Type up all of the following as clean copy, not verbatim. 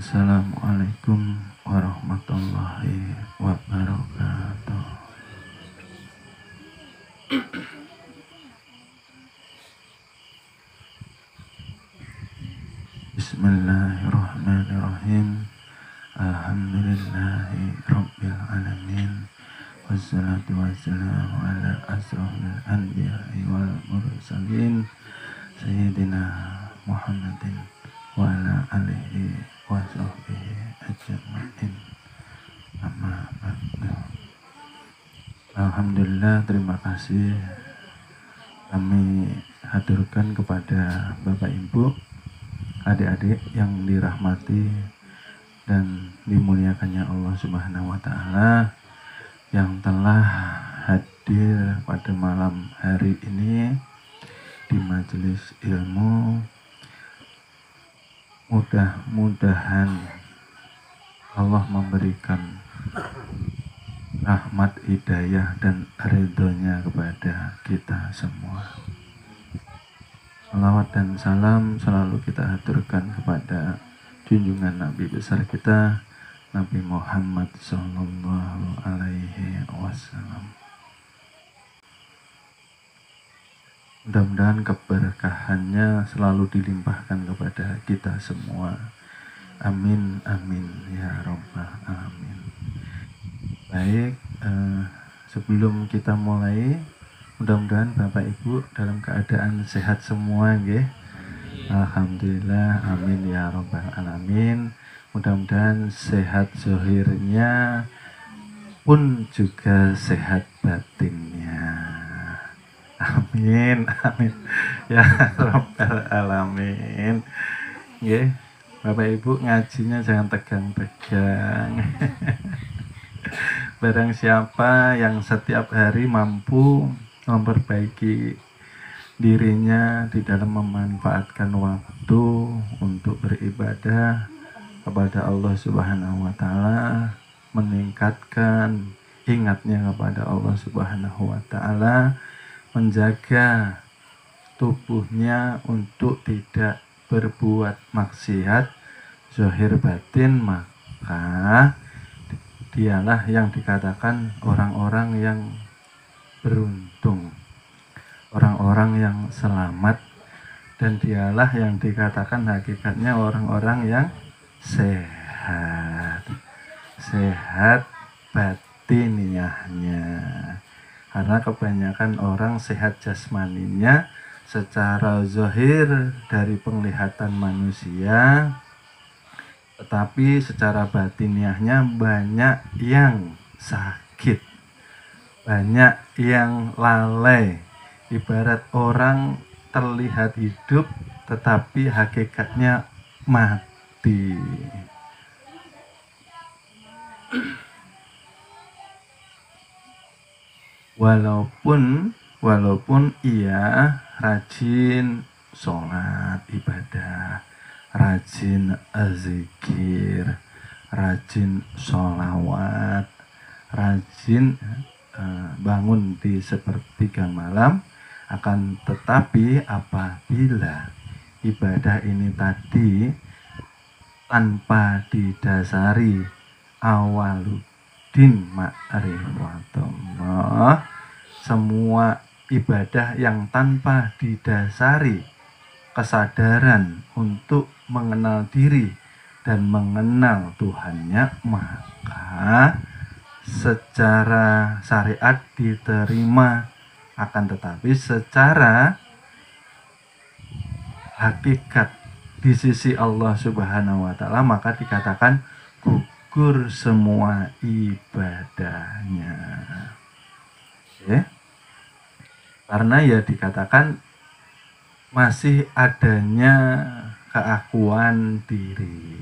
Assalamualaikum warahmatullahi wabarakatuh. Bismillahirrahmanirrahim. Alhamdulillahi rabbil alamin. Wassalatu wassalamu ala asrofil anbiya'i wal mursalin Sayyidina Muhammadin wa ala alihi wa sahbihi ajma'in. Amma ba'du. Alhamdulillah, terima kasih kami haturkan kepada Bapak Ibu, adik-adik yang dirahmati dan dimuliakannya Allah Subhanahu wa Ta'ala, yang telah hadir pada malam hari ini di majelis ilmu. Mudah-mudahan Allah memberikan rahmat, hidayah, dan ridhonya kepada kita semua. Salawat dan salam selalu kita haturkan kepada junjungan Nabi besar kita, Nabi Muhammad Sallallahu Alaihi Wasallam. Mudah-mudahan keberkahannya selalu dilimpahkan kepada kita semua. Amin, amin, ya Rabbal Alamin. Baik, sebelum kita mulai, mudah-mudahan Bapak Ibu dalam keadaan sehat semua, nggih. Alhamdulillah, amin ya Rabbal Alamin. Mudah-mudahan sehat zahirnya pun juga sehat batinnya. Amin, amin ya Rabbal Alamin. Nggih, Bapak Ibu ngajinya jangan tegang-tegang. Barang siapa yang setiap hari mampu memperbaiki dirinya di dalam memanfaatkan waktu untuk beribadah kepada Allah Subhanahu wa Ta'ala, meningkatkan ingatnya kepada Allah Subhanahu wa Ta'ala, menjaga tubuhnya untuk tidak berbuat maksiat zahir batin, maka dialah yang dikatakan orang-orang yang beruntung, orang-orang yang selamat, dan dialah yang dikatakan hakikatnya orang-orang yang sehat batiniahnya. Karena kebanyakan orang sehat jasmaninya secara zahir dari penglihatan manusia, tetapi secara batiniahnya banyak yang sakit, banyak yang lalai. Ibarat orang terlihat hidup tetapi hakikatnya mati. Walaupun ia rajin sholat ibadah, rajin zikir, rajin sholawat, rajin bangun di sepertiga malam, akan tetapi apabila ibadah ini tadi tanpa didasari awaludin ma'rifatullah, semua ibadah yang tanpa didasari kesadaran untuk mengenal diri dan mengenal Tuhannya, maka secara syariat diterima, akan tetapi secara hakikat di sisi Allah Subhanahu wa Ta'ala maka dikatakan gugur semua ibadahnya. Oke? Karena ya dikatakan masih adanya keakuan diri.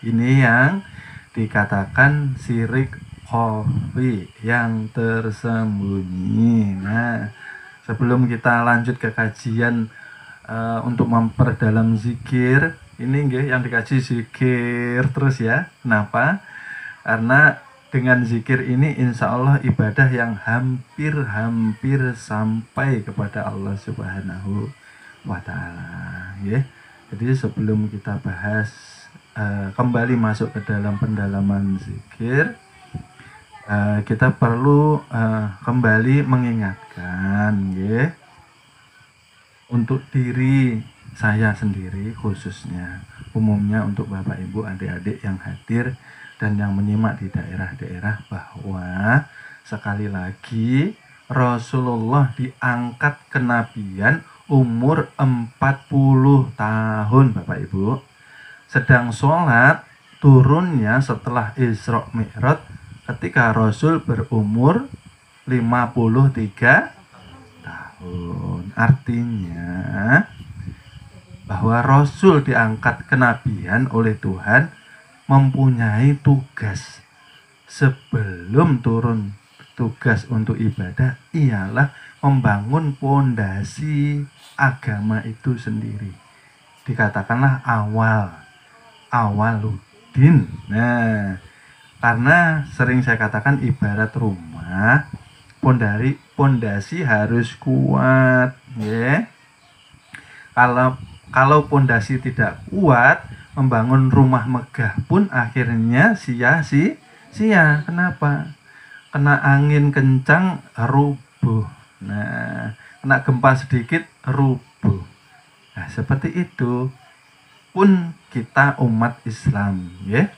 Ini yang dikatakan syirik khafi, yang tersembunyi. Nah, sebelum kita lanjut ke kajian untuk memperdalam zikir, ini nggih yang dikaji zikir terus ya. Kenapa? Karena dengan zikir ini insya Allah ibadah yang hampir sampai kepada Allah Subhanahu wa Ta'ala, ya. Jadi sebelum kita bahas kembali masuk ke dalam pendalaman zikir, kita perlu kembali mengingatkan ya, untuk diri saya sendiri khususnya, umumnya untuk Bapak Ibu adik-adik yang hadir dan yang menyimak di daerah-daerah, bahwa sekali lagi Rasulullah diangkat kenabian umur 40 tahun Bapak Ibu. Sedang sholat turunnya setelah Isra Mi'raj ketika Rasul berumur 53 tahun. Artinya bahwa Rasul diangkat kenabian oleh Tuhan mempunyai tugas. Sebelum turun tugas untuk ibadah ialah membangun pondasi agama itu sendiri. Dikatakanlah awaludin. Nah, karena sering saya katakan ibarat rumah, pondasi harus kuat ya. Kalau pondasi tidak kuat, membangun rumah megah pun akhirnya sia-sia. Kenapa? Kena angin kencang rubuh. Nah, kena gempa sedikit rubuh. Nah, seperti itu pun kita umat Islam ya.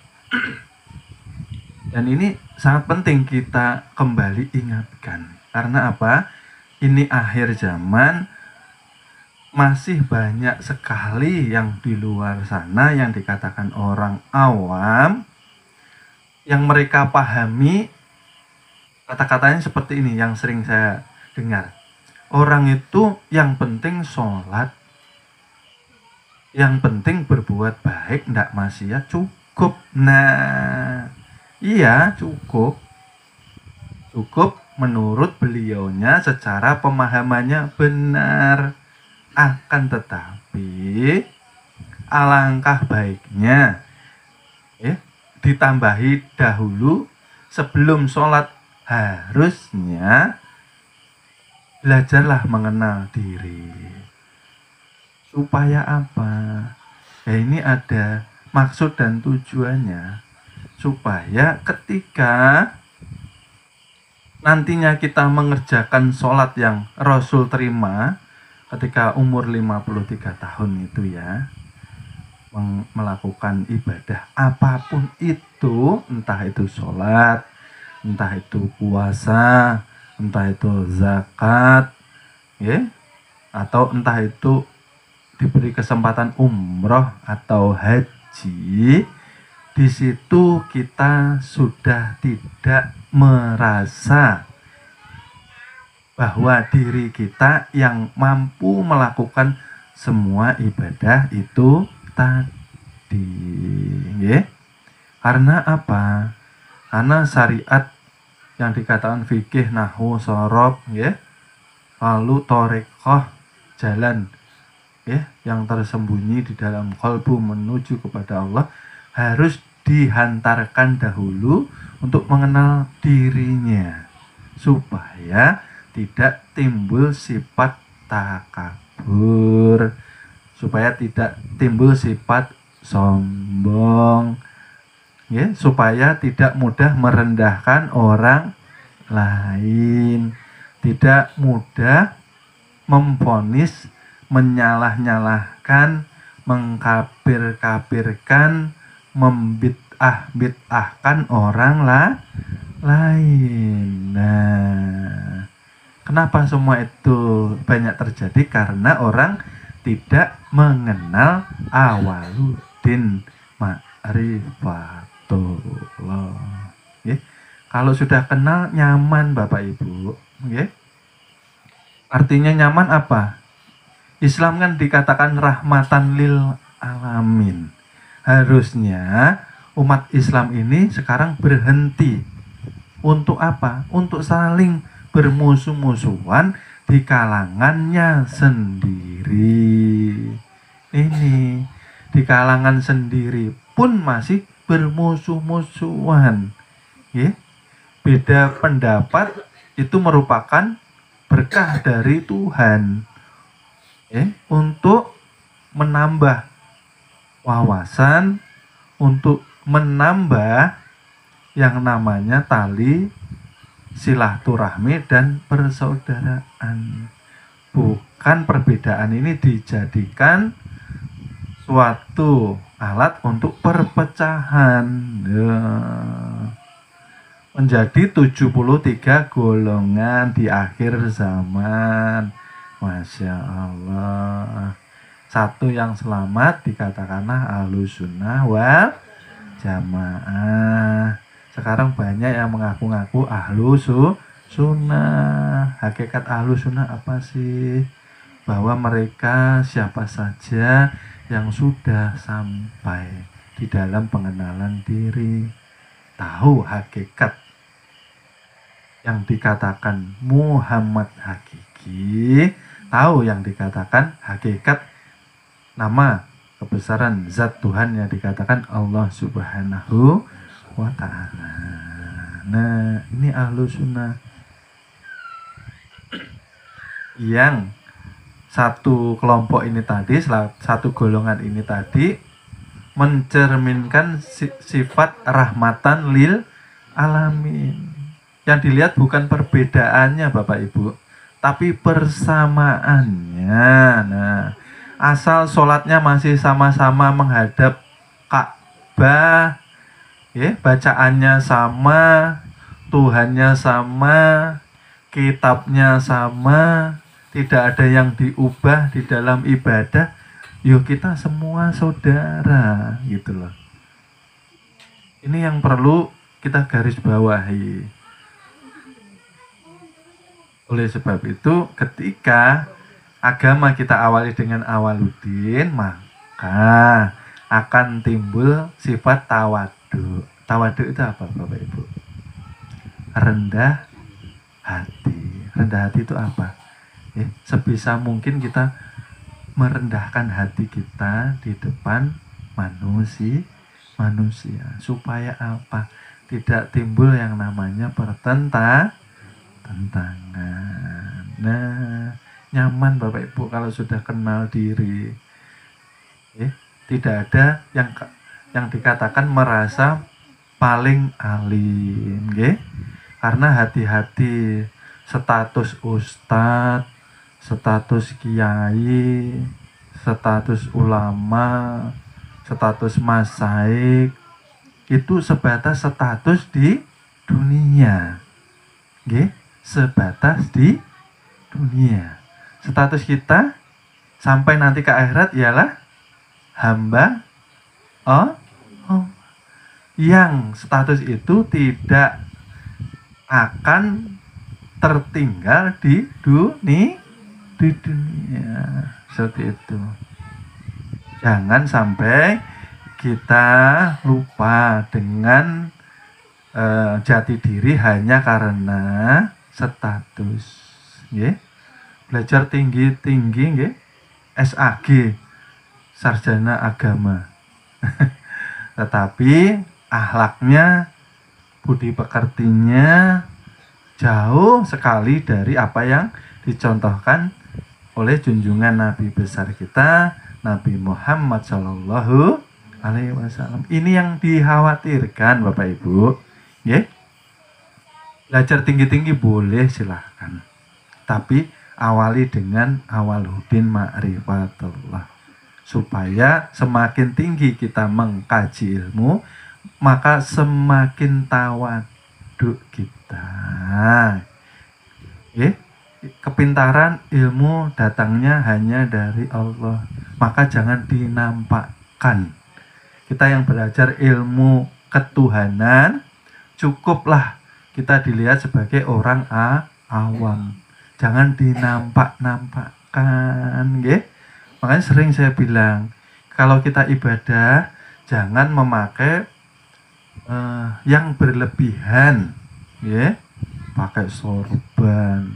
Dan ini sangat penting kita kembali ingatkan. Karena apa? Ini akhir zaman, masih banyak sekali yang di luar sana yang dikatakan orang awam, yang mereka pahami kata-katanya seperti ini yang sering saya dengar. Orang itu yang penting sholat, yang penting berbuat baik, ndak maksiat, cukup. Nah, iya cukup menurut beliaunya secara pemahamannya benar. Akan tetapi alangkah baiknya ya, ditambahi dahulu sebelum sholat, harusnya belajarlah mengenal diri. Supaya apa? Ya ini ada maksud dan tujuannya, supaya ketika nantinya kita mengerjakan sholat yang Rasul terima ketika umur 53 tahun itu ya, melakukan ibadah apapun itu, entah itu sholat, entah itu puasa, entah itu zakat ya, atau entah itu diberi kesempatan umroh atau haji. Di situ kita sudah tidak merasa bahwa diri kita yang mampu melakukan semua ibadah itu tadi ya. Karena apa? Karena syariat yang dikatakan fikih, nahwu, shorof ya, lalu torekoh, jalan ya, yang tersembunyi di dalam qalbu menuju kepada Allah, harus dihantarkan dahulu untuk mengenal dirinya, supaya tidak timbul sifat takabur, supaya tidak timbul sifat sombong ya, supaya tidak mudah merendahkan orang lain, tidak mudah memvonis, menyalah-nyalahkan, mengkafir-kafirkan, membid'ah-bid'ahkan orang lain. Nah, kenapa semua itu banyak terjadi? Karena orang tidak mengenal awaludin ma'rifatullah. Ya. Kalau sudah kenal, nyaman Bapak Ibu. Ya. Artinya nyaman apa? Islam kan dikatakan rahmatan lil alamin. Harusnya umat Islam ini sekarang berhenti. Untuk apa? Untuk saling bermusuh-musuhan di kalangannya sendiri. Ini di kalangan sendiri pun masih bermusuh-musuhan. Ya. Beda pendapat itu merupakan berkah dari Tuhan ya, untuk menambah wawasan, untuk menambah yang namanya tali silaturahmi dan persaudaraan. Bukan perbedaan ini dijadikan suatu alat untuk perpecahan. Ya. Menjadi 73 golongan di akhir zaman. Masya Allah. Satu yang selamat dikatakanlah Ahlussunnah wal Jamaah. Sekarang banyak yang mengaku-ngaku Ahlussunnah. Hakikat Ahlussunnah apa sih? Bahwa mereka siapa saja yang sudah sampai di dalam pengenalan diri, tahu hakikat yang dikatakan Muhammad hakiki, tahu yang dikatakan hakikat nama kebesaran zat Tuhan yang dikatakan Allah Subhanahu wa ta'ala. Nah, ini Ahlussunnah. Yang satu kelompok ini tadi, satu golongan ini tadi mencerminkan sifat rahmatan lil alamin. Yang dilihat bukan perbedaannya Bapak Ibu, tapi persamaannya. Nah, asal sholatnya masih sama-sama menghadap Ka'bah, ya, bacaannya sama, Tuhannya sama, kitabnya sama, tidak ada yang diubah di dalam ibadah, yuk kita semua saudara, gitu loh. Ini yang perlu kita garis bawahi. Oleh sebab itu, ketika agama kita awali dengan awaluddin, maka akan timbul sifat tawadu. Tawadu itu apa Bapak Ibu? Rendah hati. Rendah hati itu apa? Ya, sebisa mungkin kita merendahkan hati kita di depan manusia. Supaya apa? Tidak timbul yang namanya pertentangan. Nah, nyaman Bapak Ibu kalau sudah kenal diri. Ya, tidak ada yang dikatakan merasa paling alim, ya. Karena hati-hati status ustadz, status kiai, status ulama, status masaik itu sebatas status di dunia, ya. Sebatas di dunia. Status kita sampai nanti ke akhirat ialah hamba yang status itu tidak akan tertinggal di dunia. Seperti itu. Jangan sampai kita lupa dengan jati diri hanya karena status, ya. Belajar tinggi-tinggi, ya. SAG, sarjana agama. Tetapi akhlaknya, budi pekertinya jauh sekali dari apa yang dicontohkan oleh junjungan Nabi besar kita, Nabi Muhammad Shallallahu Alaihi Wasallam. Ini yang dikhawatirkan Bapak Ibu, ya. Belajar tinggi-tinggi boleh, silahkan, tapi awali dengan awaluddin ma'rifatullah, supaya semakin tinggi kita mengkaji ilmu, maka semakin tawaduk kita, ya. Kepintaran ilmu datangnya hanya dari Allah, maka jangan dinampakkan. Kita yang belajar ilmu ketuhanan, cukuplah kita dilihat sebagai orang awam. Jangan dinampak-nampakkan, ya. Makanya sering saya bilang, kalau kita ibadah jangan memakai yang berlebihan, ya. Pakai sorban,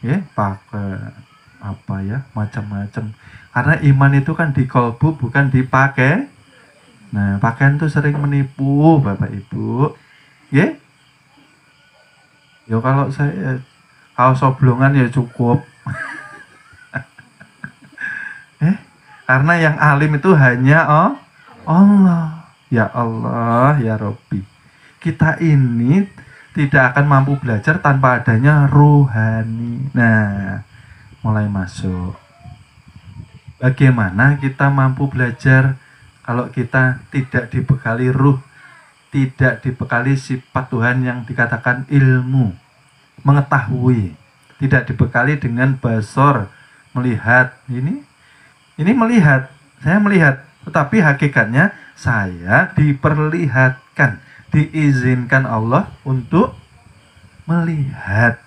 ya, pakai apa ya, macam-macam. Karena iman itu kan di kolbu, bukan dipakai. Nah, pakaian itu sering menipu Bapak Ibu, ya. Ya kalau soblongan ya cukup. Karena yang alim itu hanya Allah. Ya Allah, ya Robbi, kita ini tidak akan mampu belajar tanpa adanya ruhani. Nah, mulai masuk. Bagaimana kita mampu belajar kalau kita tidak dibekali ruh, tidak dibekali sifat Tuhan yang dikatakan ilmu, mengetahui, tidak dibekali dengan basor, melihat. Ini melihat, saya melihat, tetapi hakikatnya saya diperlihatkan, diizinkan Allah untuk melihat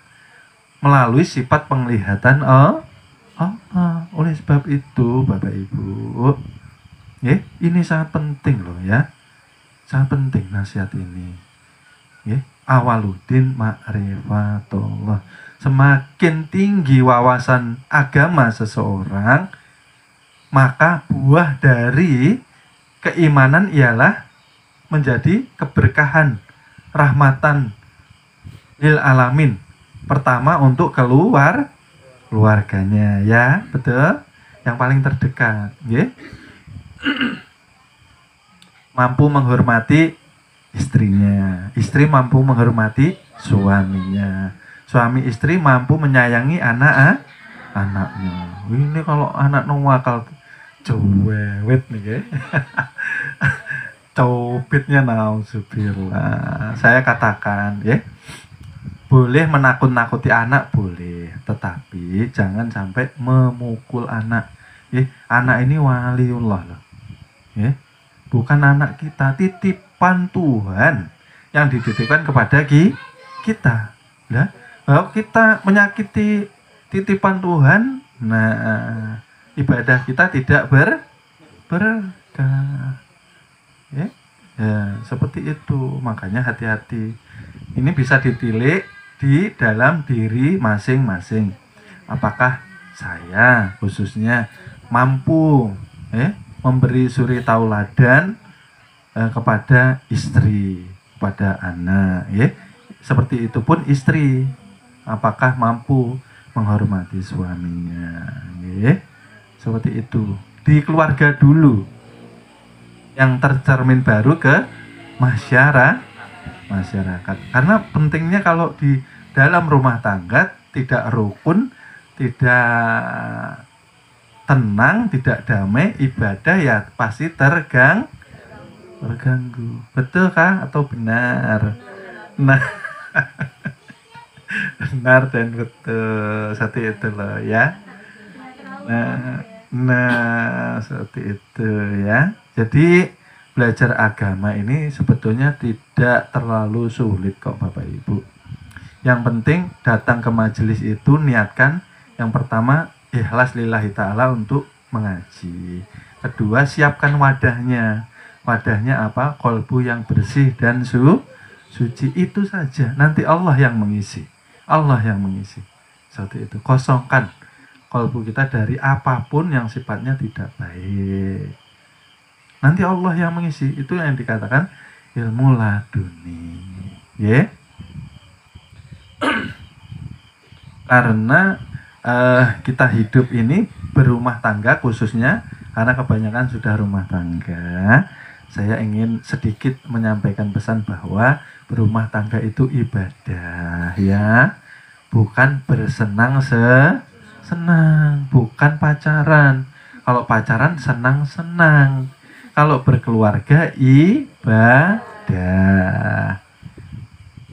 melalui sifat penglihatan Allah. Oleh sebab itu, Bapak Ibu, ini sangat penting loh ya, sangat penting nasihat ini. Awaluddin ma'rifatullah. Semakin tinggi wawasan agama seseorang, maka buah dari keimanan ialah menjadi keberkahan, rahmatan lil alamin. Pertama untuk keluarganya, ya betul, yang paling terdekat, mampu menghormati istrinya, istri mampu menghormati suaminya, suami istri mampu menyayangi anaknya. Ini kalau anak nuwakal cewek nih ya. Copitnya nauzubillah. Saya katakan boleh menakut-nakuti anak boleh, tetapi jangan sampai memukul anak. Anak ini waliullah loh. Bukan anak kita, titipan Tuhan yang dititipkan kepada kita. Kalau kita menyakiti titipan Tuhan, nah ibadah kita tidak berkah. Ya, seperti itu. Makanya hati-hati. Ini bisa ditilik di dalam diri masing-masing. Apakah saya khususnya mampu memberi suri tauladan kepada istri, kepada anak, seperti itu pun istri. Apakah mampu menghormati suaminya, seperti itu. Di keluarga dulu, yang tercermin baru ke masyarakat. Karena pentingnya kalau di dalam rumah tangga tidak rukun, tidak tenang, tidak damai, ibadah ya pasti terganggu. Betul kah atau benar? Nah, benar dan betul, seperti itu loh ya. Nah, seperti itu ya. Jadi belajar agama ini sebetulnya tidak terlalu sulit kok Bapak Ibu. Yang penting datang ke majelis itu niatkan yang pertama ikhlas lillahi ta'ala untuk mengaji. Kedua, siapkan wadahnya. Wadahnya apa? Kolbu yang bersih dan suci, itu saja. Nanti Allah yang mengisi. Allah yang mengisi. Seperti itu. Kosongkan kolbu kita dari apapun yang sifatnya tidak baik. Nanti Allah yang mengisi. Itu yang dikatakan ilmu laduni. Karena kita hidup ini berumah tangga, khususnya karena kebanyakan sudah rumah tangga, saya ingin sedikit menyampaikan pesan bahwa berumah tangga itu ibadah ya, bukan senang, bukan pacaran. Kalau pacaran senang-senang, kalau berkeluarga ibadah.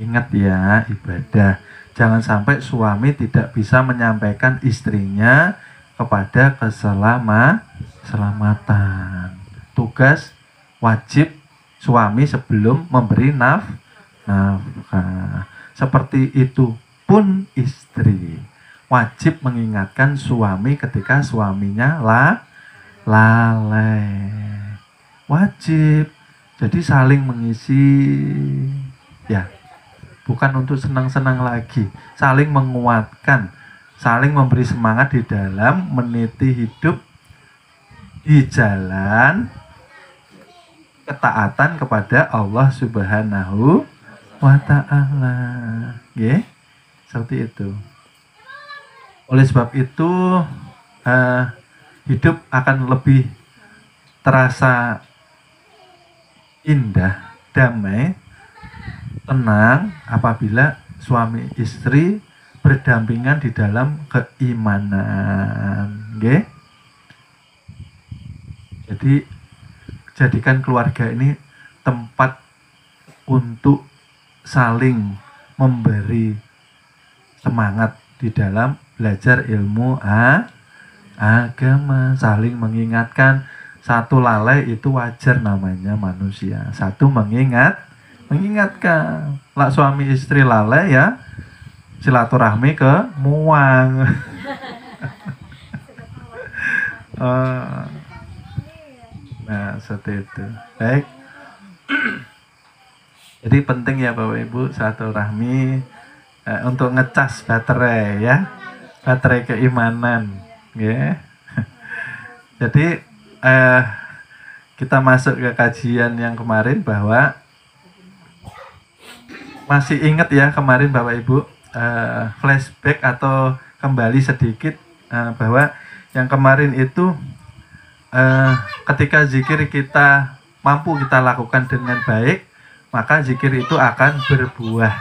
Ingat ya, ibadah. Jangan sampai suami tidak bisa menyampaikan istrinya kepada keselamatan. Tugas wajib suami sebelum memberi nafkah. Seperti itu pun istri wajib mengingatkan suami ketika suaminya lalai. Wajib. Jadi saling mengisi ya. Bukan untuk senang-senang lagi, saling menguatkan, saling memberi semangat di dalam meniti hidup di jalan ketaatan kepada Allah Subhanahu wa ta'ala. Seperti itu. Oleh sebab itu hidup akan lebih terasa indah, damai, tenang apabila suami istri berdampingan di dalam keimanan. Nggih. Jadi jadikan keluarga ini tempat untuk saling memberi semangat di dalam belajar ilmu agama, saling mengingatkan. Satu lalai itu wajar, namanya manusia. Satu mengingatkan. Lah suami istri lalai ya silaturahmi ke muang. Nah, seperti itu. Baik. Jadi penting ya Bapak Ibu silaturahmi untuk ngecas baterai ya. Baterai keimanan, ya. Jadi kita masuk ke kajian yang kemarin bahwa masih ingat ya kemarin Bapak Ibu flashback atau kembali sedikit bahwa yang kemarin itu ketika zikir kita mampu kita lakukan dengan baik, maka zikir itu akan berbuah.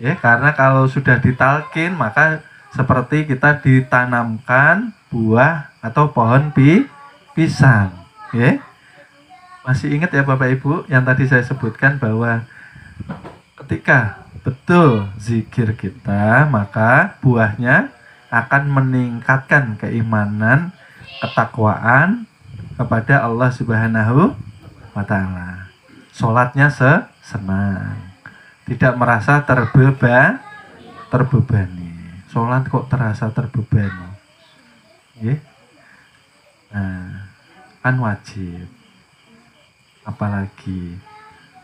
Ya, karena kalau sudah ditalkin maka seperti kita ditanamkan buah atau pohon pisang. Ya. Masih ingat ya Bapak Ibu yang tadi saya sebutkan bahwa ketika betul zikir kita, maka buahnya akan meningkatkan keimanan, ketakwaan kepada Allah Subhanahu wa Ta'ala. Sholatnya senang, tidak merasa terbebani. Sholat kok terasa terbebani, ya? Nah, kan wajib. Apalagi,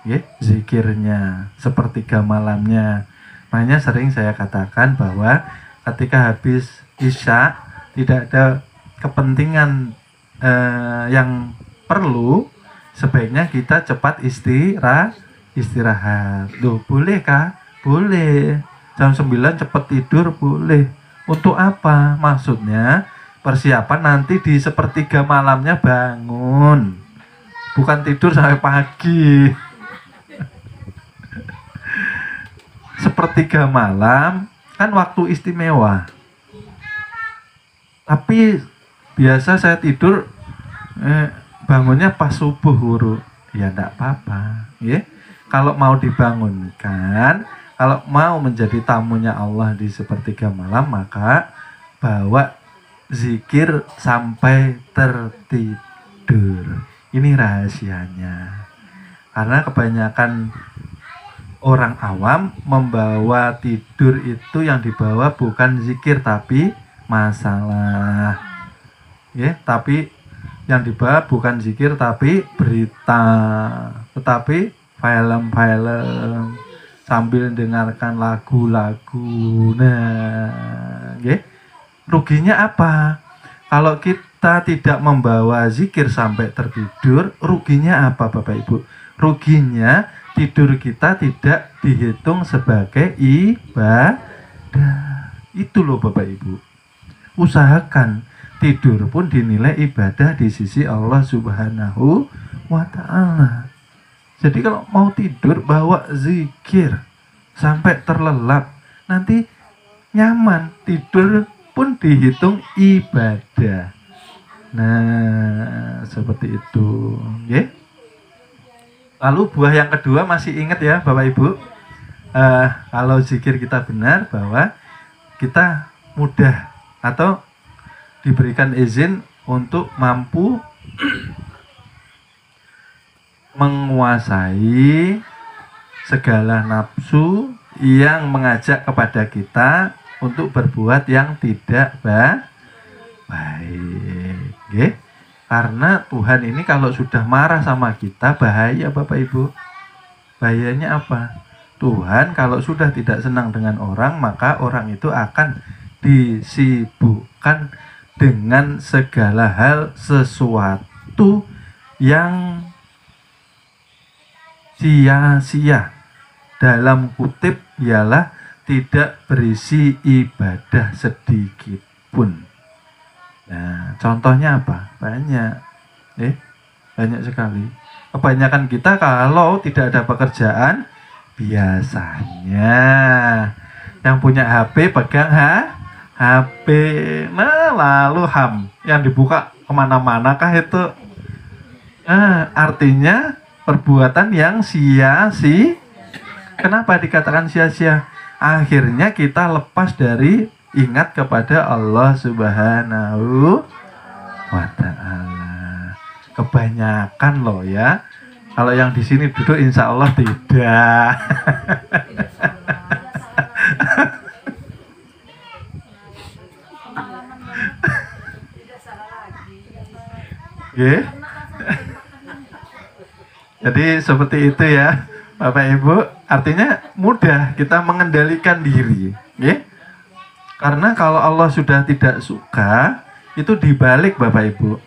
ya, zikirnya sepertiga malamnya. Makanya sering saya katakan bahwa ketika habis isya tidak ada kepentingan yang perlu, sebaiknya kita cepat istirahat. Loh, boleh kah? Boleh. Jam 9 cepat tidur boleh. Untuk apa? Maksudnya persiapan nanti di sepertiga malamnya bangun. Bukan tidur sampai pagi. Sepertiga malam kan waktu istimewa. Tapi biasa saya tidur bangunnya pas subuh guru. Ya enggak apa-apa, ya. Kalau mau dibangunkan, kalau mau menjadi tamunya Allah di sepertiga malam, maka bawa zikir sampai tertidur. Ini rahasianya. Karena kebanyakan orang awam membawa tidur itu yang dibawa bukan zikir tapi masalah. Ya, tapi yang dibawa bukan zikir tapi berita, tetapi film-film sambil dengarkan lagu-lagu. Nah, ya. Ruginya apa? Kalau kita tidak membawa zikir sampai tertidur, ruginya apa Bapak Ibu? Ruginya tidur kita tidak dihitung sebagai ibadah. Itu loh Bapak Ibu. Usahakan tidur pun dinilai ibadah di sisi Allah Subhanahu wa Ta'ala. Jadi kalau mau tidur bawa zikir sampai terlelap, nanti nyaman, tidur pun dihitung ibadah. Nah, seperti itu, ya. Lalu buah yang kedua masih ingat ya Bapak Ibu, kalau zikir kita benar bahwa kita mudah atau diberikan izin untuk mampu menguasai segala nafsu yang mengajak kepada kita untuk berbuat yang tidak baik. Okay? Karena Tuhan ini kalau sudah marah sama kita bahaya Bapak Ibu. Bahayanya apa? Tuhan kalau sudah tidak senang dengan orang, maka orang itu akan disibukkan dengan segala hal sesuatu yang sia-sia. Dalam kutip ialah tidak berisi ibadah sedikit pun. Nah, contohnya apa? Banyak. Banyak sekali. Kebanyakan kita kalau tidak ada pekerjaan, biasanya yang punya HP pegang HP. Nah, lalu yang dibuka kemana-mana kah itu? Artinya perbuatan yang sia-sia. Kenapa dikatakan sia-sia? Akhirnya kita lepas dari ingat kepada Allah Subhanahu wa Ta'ala. Kebanyakan loh ya. Kalau yang di sini duduk insya Allah tidak. Yeah. Jadi seperti itu ya Bapak Ibu. Artinya mudah kita mengendalikan diri, yeah. Karena kalau Allah sudah tidak suka, itu dibalik Bapak Ibu,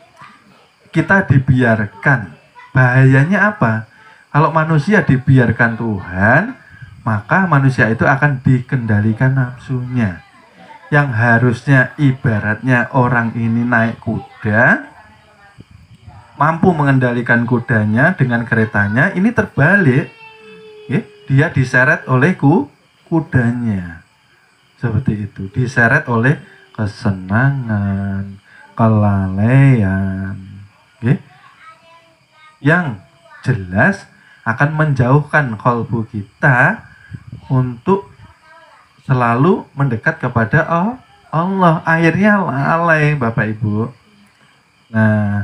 kita dibiarkan. Bahayanya apa? Kalau manusia dibiarkan Tuhan, maka manusia itu akan dikendalikan nafsunya. Yang harusnya ibaratnya orang ini naik kuda, mampu mengendalikan kudanya dengan keretanya, ini terbalik. Dia diseret oleh kudanya. Seperti itu, diseret oleh kesenangan, kelalaian. Yang jelas akan menjauhkan kalbu kita untuk selalu mendekat kepada Allah. Akhirnya lalai Bapak Ibu. Nah,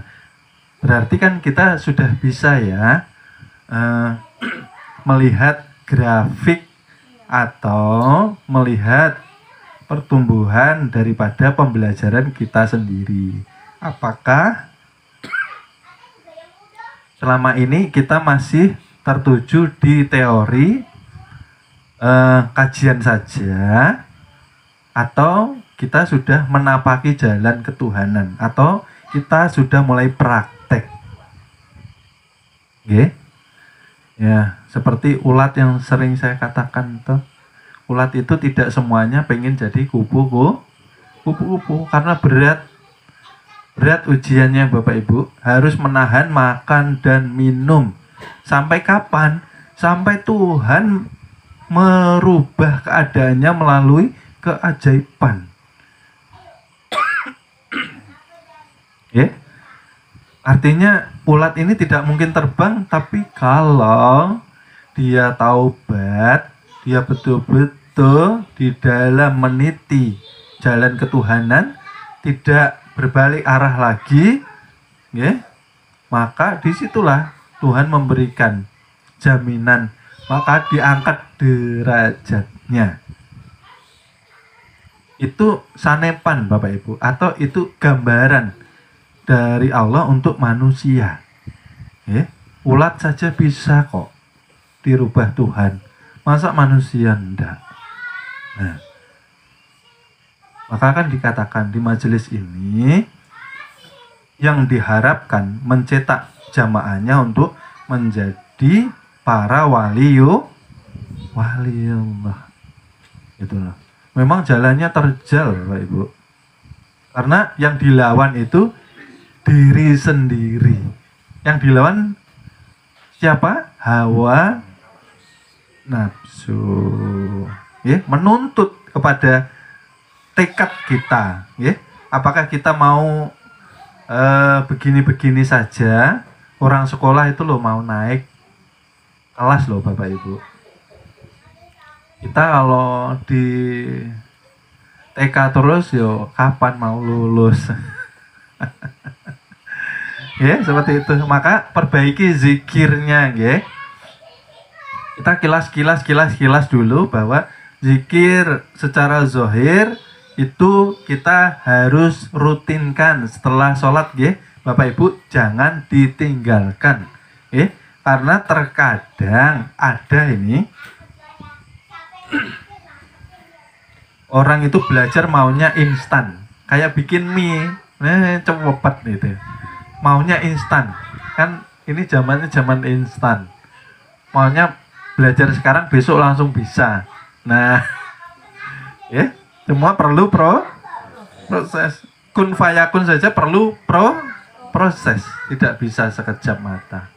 berarti kan kita sudah bisa ya melihat grafik atau melihat pertumbuhan daripada pembelajaran kita sendiri. Apakah selama ini kita masih tertuju di teori kajian saja, atau kita sudah menapaki jalan ketuhanan, atau kita sudah mulai praktek? Ya, seperti ulat yang sering saya katakan tuh. Ulat itu tidak semuanya pengen jadi kupu-kupu karena berat ujiannya Bapak Ibu. Harus menahan makan dan minum. Sampai kapan? Sampai Tuhan merubah keadaannya melalui keajaiban. Artinya ulat ini tidak mungkin terbang, tapi kalau dia taubat, dia betul-betul di dalam meniti jalan ketuhanan, tidak berbalik arah lagi, maka disitulah Tuhan memberikan jaminan, maka diangkat derajatnya. Itu sanepan Bapak Ibu, atau itu gambaran dari Allah untuk manusia. Ulat saja bisa kok dirubah Tuhan, masa manusia enggak? Nah, maka kan dikatakan di majelis ini yang diharapkan mencetak jamaahnya untuk menjadi para waliullah. Itulah. Memang jalannya terjal Bapak Ibu. Karena yang dilawan itu diri sendiri. Yang dilawan siapa? Hawa nafsu. Menuntut kepada tekad kita. Apakah kita mau begini-begini saja? Orang sekolah itu loh mau naik kelas loh Bapak Ibu. Kita kalau di TK terus kapan mau lulus? Seperti itu. Maka perbaiki zikirnya, Kita kilas dulu bahwa zikir secara zahir itu kita harus rutinkan setelah sholat, Bapak Ibu, jangan ditinggalkan, karena terkadang ada ini orang itu belajar maunya instan, kayak bikin mie, cepet gitu. Maunya instan, kan ini zamannya zaman instan. Maunya belajar sekarang besok langsung bisa. Nah, semua perlu proses. Kun fayakun saja perlu proses, tidak bisa sekejap mata.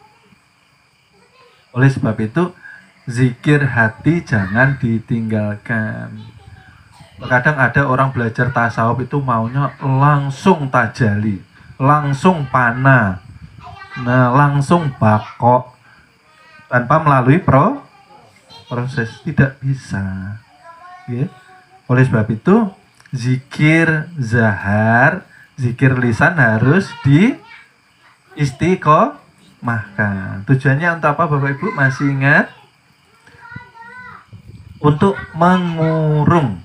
Oleh sebab itu, zikir hati jangan ditinggalkan. Kadang ada orang belajar tasawuf itu maunya langsung tajali, langsung pana, nah langsung bakok, tanpa melalui proses. Tidak bisa. Ya. Oleh sebab itu, zikir zahar, zikir lisan harus istiqomahkan. Tujuannya untuk apa Bapak Ibu? Masih ingat? Untuk mengurung.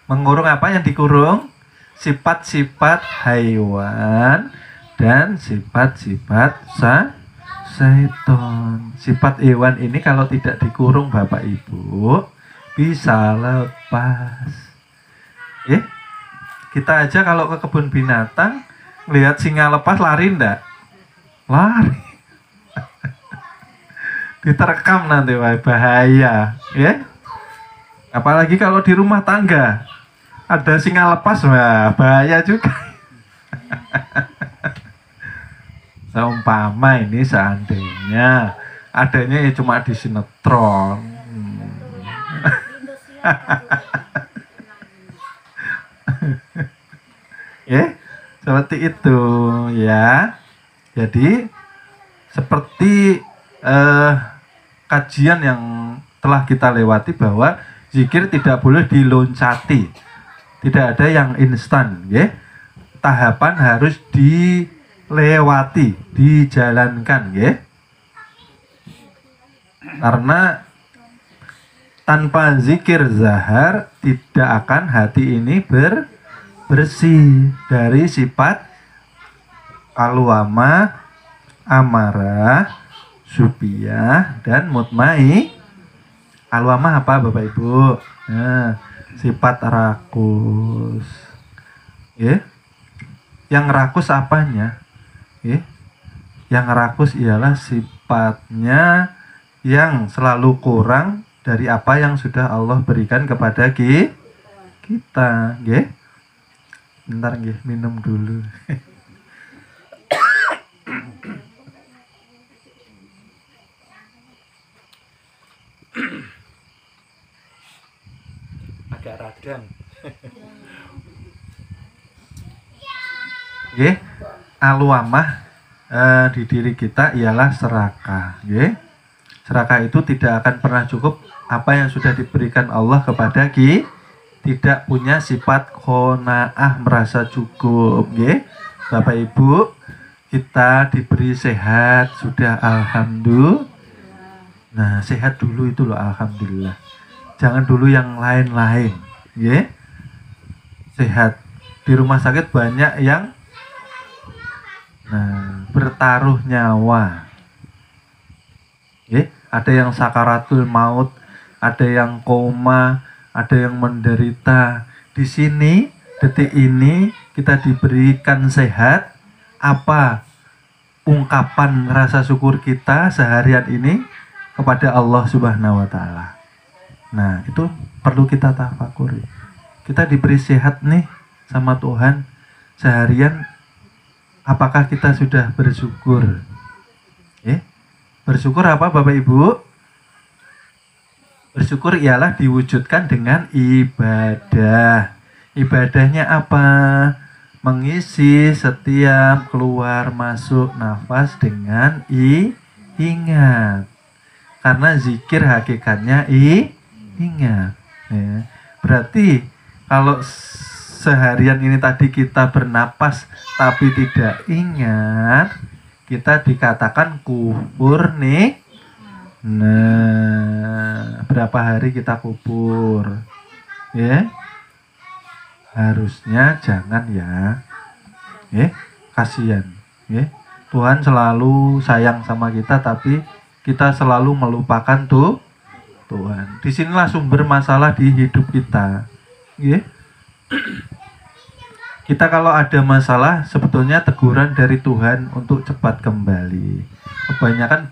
Mengurung apa yang dikurung? Sifat-sifat haiwan dan sifat-sifat syaiton. Sifat hewan ini kalau tidak dikurung Bapak Ibu bisa lepas. Kita aja kalau ke kebun binatang lihat singa lepas lari ndak? Lari. Diterkam nanti bahaya, ya. Apalagi kalau di rumah tangga ada singa lepas, wah bahaya juga. Seumpama ini seandainya adanya ya cuma di sinetron. Ya, seperti itu ya. Jadi seperti kajian yang telah kita lewati bahwa zikir tidak boleh diloncati, tidak ada yang instan, ya. Tahapan harus dilewati, dijalankan, ya. Karena tanpa zikir zahar tidak akan hati ini bersih dari sifat alwamah, amarah, subiyah, dan mutmai. Alwamah apa Bapak Ibu? Nah, sifat rakus. Ya. Yang rakus apanya? Ya. Yang rakus ialah sifatnya yang selalu kurang dari apa yang sudah Allah berikan kepada kita. Ya. Bentar nggih, minum dulu. Agak radang. Nggih, alwamah di diri kita ialah serakah, nggih. Serakah itu tidak akan pernah cukup apa yang sudah diberikan Allah kepada kita. Tidak punya sifat qanaah, merasa cukup, nggih. Bapak Ibu, kita diberi sehat sudah alhamdulillah. Nah, sehat dulu itu loh alhamdulillah. Jangan dulu yang lain-lain, nggih. Sehat. Di rumah sakit banyak yang bertaruh nyawa. Nggih, ada yang sakaratul maut, ada yang koma, ada yang menderita. Di sini, detik ini kita diberikan sehat. Apa ungkapan rasa syukur kita seharian ini kepada Allah Subhanahu wa Ta'ala? Nah, itu perlu kita tafakuri. Kita diberi sehat nih sama Tuhan seharian. Apakah kita sudah bersyukur? Bersyukur apa Bapak Ibu? Bersyukur ialah diwujudkan dengan ibadah. Ibadahnya apa? Mengisi setiap keluar masuk nafas dengan ingat. Karena zikir hakikatnya ingat. Ya. Berarti kalau seharian ini tadi kita bernapas tapi tidak ingat, kita dikatakan kufur nih. Nah, berapa hari kita kubur? Ya. Harusnya jangan ya. Kasihan. Tuhan selalu sayang sama kita tapi kita selalu melupakan Tuhan. Disinilah sumber masalah di hidup kita. Kita kalau ada masalah sebetulnya teguran dari Tuhan untuk cepat kembali. Kebanyakan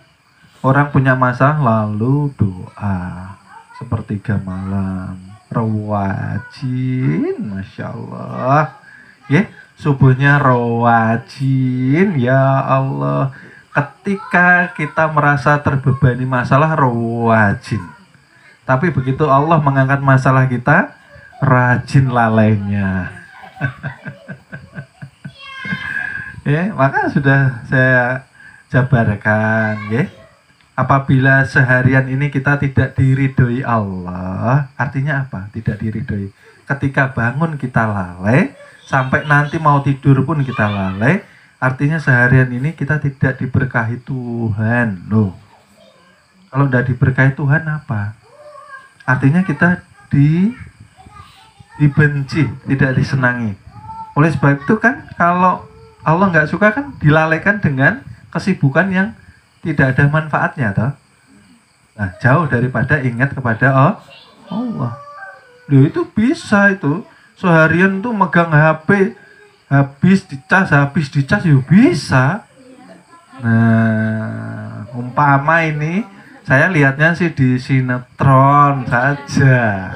orang punya masalah lalu doa sepertiga malam, rawajin, masya Allah, subuhnya rawajin, ya Allah, Ketika kita merasa terbebani masalah, rajin. Tapi begitu Allah mengangkat masalah kita, rajin lalainya. Ya, maka sudah saya jabarkan, ya. Apabila seharian ini kita tidak diridhoi Allah, artinya apa? Tidak diridhoi. Ketika bangun kita lalai, sampai nanti mau tidur pun kita lalai, artinya seharian ini kita tidak diberkahi Tuhan. Loh. Kalau tidak diberkahi Tuhan apa? Artinya kita dibenci, tidak disenangi. Oleh sebab itu kan kalau Allah nggak suka kan dilalaikan dengan kesibukan yang tidak ada manfaatnya toh. Nah, jauh daripada ingat kepada Allah. Loh, itu bisa itu. Seharian tuh megang HP habis dicas ya bisa. Nah, umpama ini saya lihatnya sih di sinetron saja.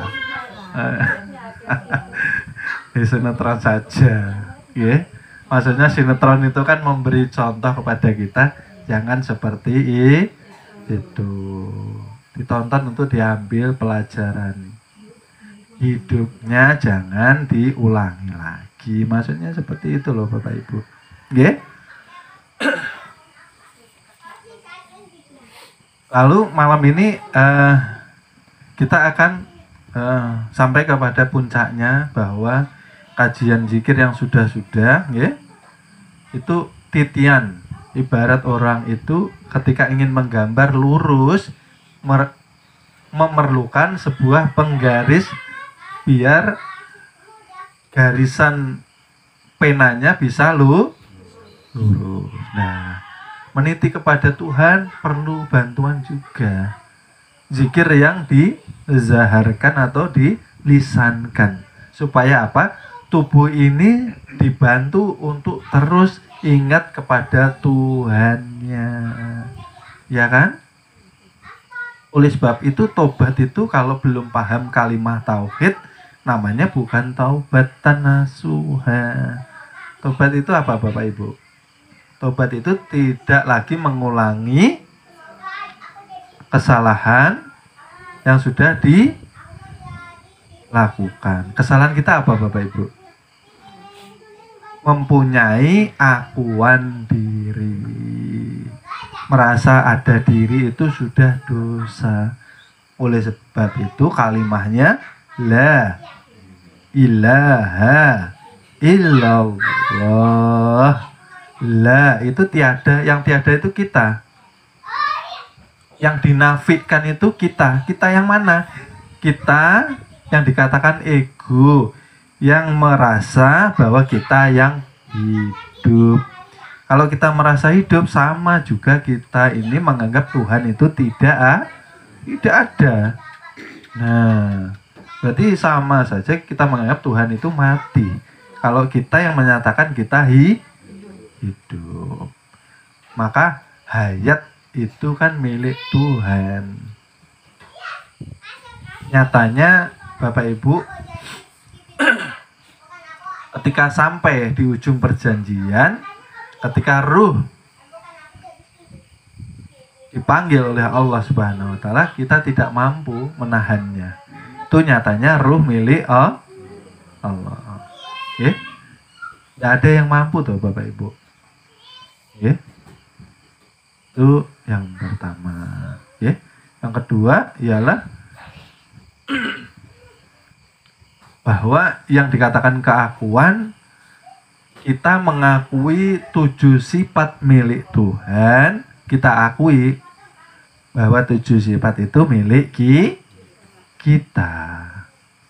Di sinetron saja, ya. Maksudnya sinetron itu kan memberi contoh kepada kita jangan seperti itu. Ditonton untuk diambil pelajaran. Hidupnya jangan diulangi lagi. Maksudnya seperti itu loh Bapak Ibu. Nggih? Lalu malam ini kita akan sampai kepada puncaknya bahwa kajian zikir yang sudah-sudah, ya, itu titian. Ibarat orang itu ketika ingin menggambar lurus memerlukan sebuah penggaris biar garisan penanya bisa lurus. Nah, meniti kepada Tuhan perlu bantuan juga. Zikir yang dizaharkan atau dilisankan. Supaya apa? Tubuh ini dibantu untuk terus ingat kepada Tuhannya. Ya kan? Oleh sebab itu tobat itu kalau belum paham kalimat tauhid namanya bukan taubat nasuha. Tobat itu apa Bapak Ibu? Tobat itu tidak lagi mengulangi kesalahan yang sudah dilakukan. Kesalahan kita apa Bapak Ibu? Mempunyai akuan diri. Merasa ada diri itu sudah dosa. Oleh sebab itu kalimahnya la ilaha illallah. La itu tiada, yang tiada itu kita. Yang dinafikan itu kita. Kita yang mana? Kita yang dikatakan ego, yang merasa bahwa kita yang hidup. Kalau kita merasa hidup, sama juga kita ini menganggap Tuhan itu tidak ada. Nah, berarti sama saja kita menganggap Tuhan itu mati. Kalau kita yang menyatakan kita hidup, maka hayat itu kan milik Tuhan. Nyatanya Bapak Ibu, ketika sampai di ujung perjanjian, ketika ruh dipanggil oleh Allah Subhanahu wa taala, kita tidak mampu menahannya. Itu nyatanya ruh milik Allah. Ya. Tidak ada yang mampu tuh Bapak Ibu. Ya. Itu yang pertama, ya. Yang kedua ialah bahwa yang dikatakan keakuan, kita mengakui 7 sifat milik Tuhan, kita akui bahwa 7 sifat itu milik kita.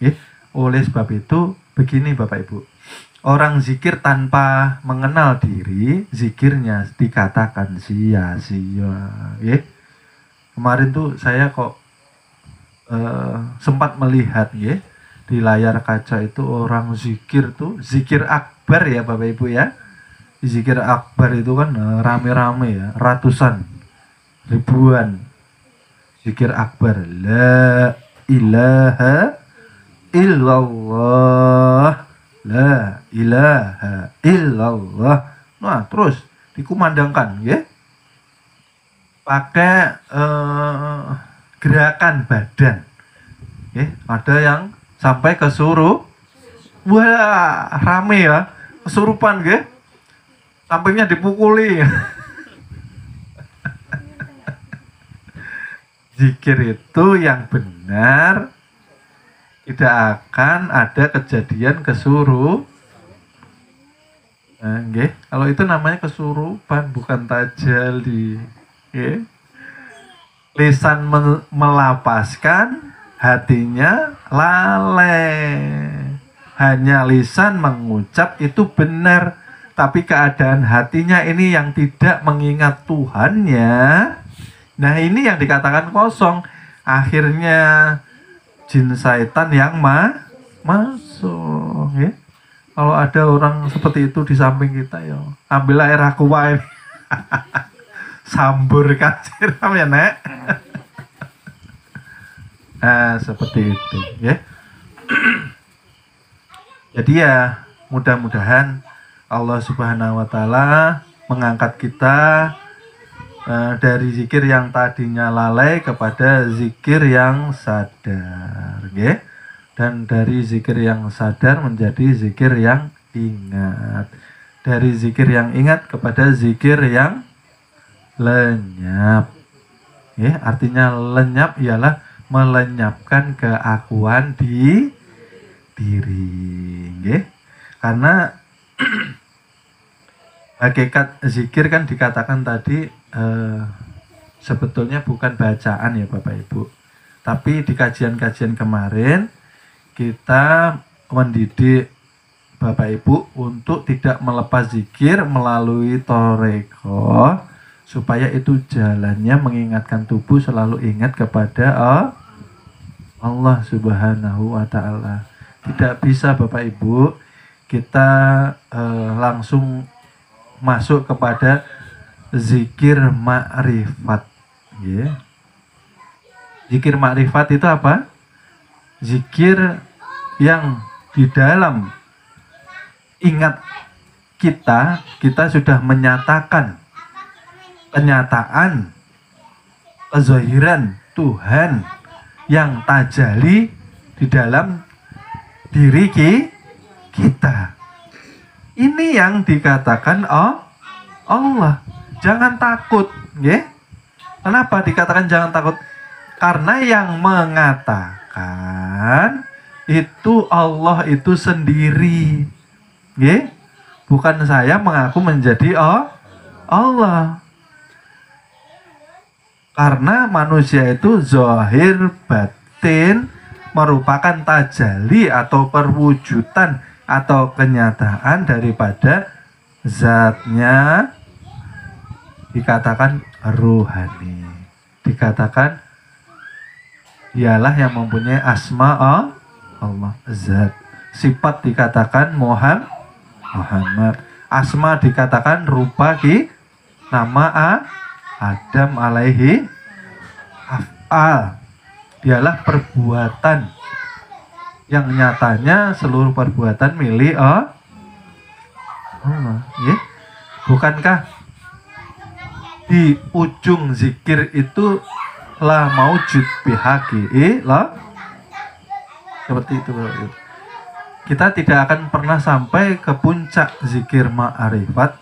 Ya. Oleh sebab itu begini Bapak Ibu, orang zikir tanpa mengenal diri, zikirnya dikatakan sia-sia. Ya. Kemarin tuh saya kok sempat melihat, ya, di layar kaca itu orang zikir tuh, zikir akbar ya Bapak Ibu ya. Zikir akbar itu kan rame-rame ya, ratusan, ribuan. Zikir akbar, la ilaha illallah, la ilaha illallah. Nah, terus dikumandangkan, ya. pakai gerakan badan. Ada yang sampai wah rame ya, kesurupan sampingnya dipukuli. Zikir itu yang benar tidak akan ada kejadian kalau itu namanya kesurupan, bukan tajalli. Lisan melapaskan, hatinya lalai. Hanya lisan mengucap itu benar, tapi keadaan hatinya ini yang tidak mengingat Tuhannya. Nah ini yang dikatakan kosong. Akhirnya jin syaitan yang masuk. Kalau ada orang seperti itu di samping kita, ya ambillah air aqua ini. Samburkan siram ya Nek. Nah seperti itu Jadi ya mudah-mudahan Allah Subhanahu wa Ta'ala mengangkat kita dari zikir yang tadinya lalai kepada zikir yang sadar, dan dari zikir yang sadar menjadi zikir yang ingat, dari zikir yang ingat kepada zikir yang lenyap. Artinya lenyap ialah melenyapkan keakuan di diri, karena hakikat zikir kan dikatakan tadi sebetulnya bukan bacaan ya Bapak Ibu, tapi di kajian-kajian kemarin kita mendidik Bapak Ibu untuk tidak melepas zikir melalui toreko, supaya itu jalannya mengingatkan tubuh selalu ingat kepada Allah Subhanahu wa Ta'ala. Tidak bisa Bapak Ibu kita langsung masuk kepada zikir ma'rifat. Zikir ma'rifat itu apa? Zikir yang di dalam ingat kita sudah menyatakan kenyataan kezahiran Tuhan yang tajalli di dalam diri kita. Ini yang dikatakan Allah. Jangan takut, Kenapa dikatakan jangan takut? Karena yang mengatakan itu Allah itu sendiri. Bukan saya mengaku menjadi Allah. Karena manusia itu zahir batin merupakan tajalli atau perwujudan atau kenyataan daripada zatnya, dikatakan ruhani, dikatakan dialah yang mempunyai asma Allah, zat. Sifat dikatakan Muhammad, asma dikatakan rupa nama Adam alaihi af'al, dialah perbuatan yang nyatanya seluruh perbuatan milik Allah. Bukankah di ujung zikir itu la maujud bihaqi lah, seperti itu. Kita tidak akan pernah sampai ke puncak zikir ma'rifat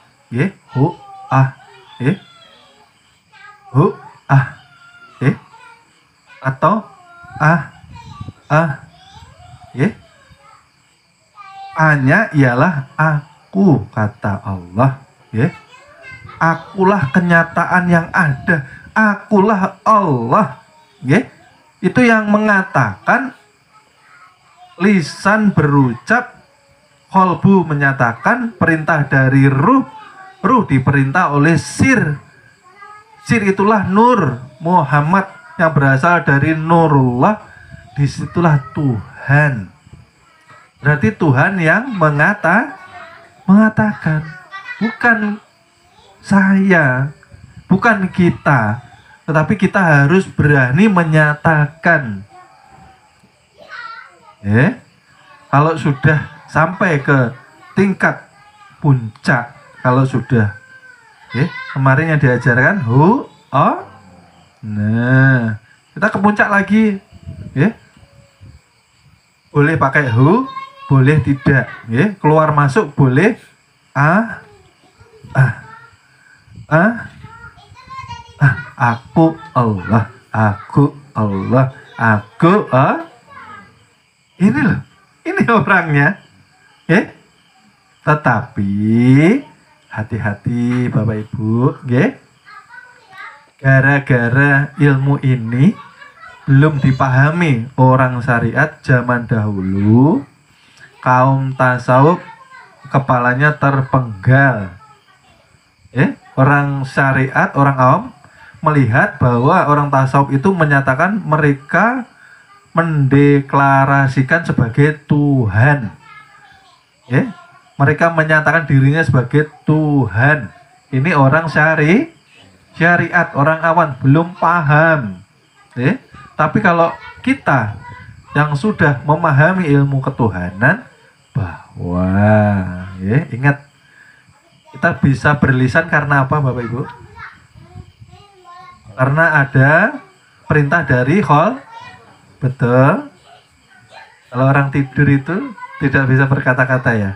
atau hanya ialah aku, kata Allah, akulah kenyataan yang ada, akulah Allah, itu yang mengatakan, lisan berucap, qalbu menyatakan, perintah dari ruh diperintah oleh sir itulah nur Muhammad yang berasal dari nurullah, disitulah Tuhan. Berarti Tuhan yang mengatakan, bukan saya, bukan kita, tetapi kita harus berani menyatakan. Kalau sudah sampai ke tingkat puncak, kalau sudah kemarin yang diajarkan Nah, kita ke puncak lagi, ya. Boleh pakai hu, boleh tidak, ya. Keluar masuk boleh ah, ah, ah, aku Allah, aku Allah, aku ini loh, ini orangnya, ya. Tetapi hati-hati Bapak Ibu, ya. Gara-gara ilmu ini belum dipahami orang syariat zaman dahulu, kaum tasawuf kepalanya terpenggal. Orang syariat, orang awam melihat bahwa orang tasawuf itu menyatakan mereka mendeklarasikan sebagai Tuhan. Mereka menyatakan dirinya sebagai Tuhan. Ini orang syariat, orang awam belum paham. Tapi kalau kita yang sudah memahami ilmu ketuhanan, bahwa ingat, kita bisa berlisan karena apa Bapak Ibu? Karena ada perintah dari khol. Betul. Kalau orang tidur itu tidak bisa berkata-kata ya.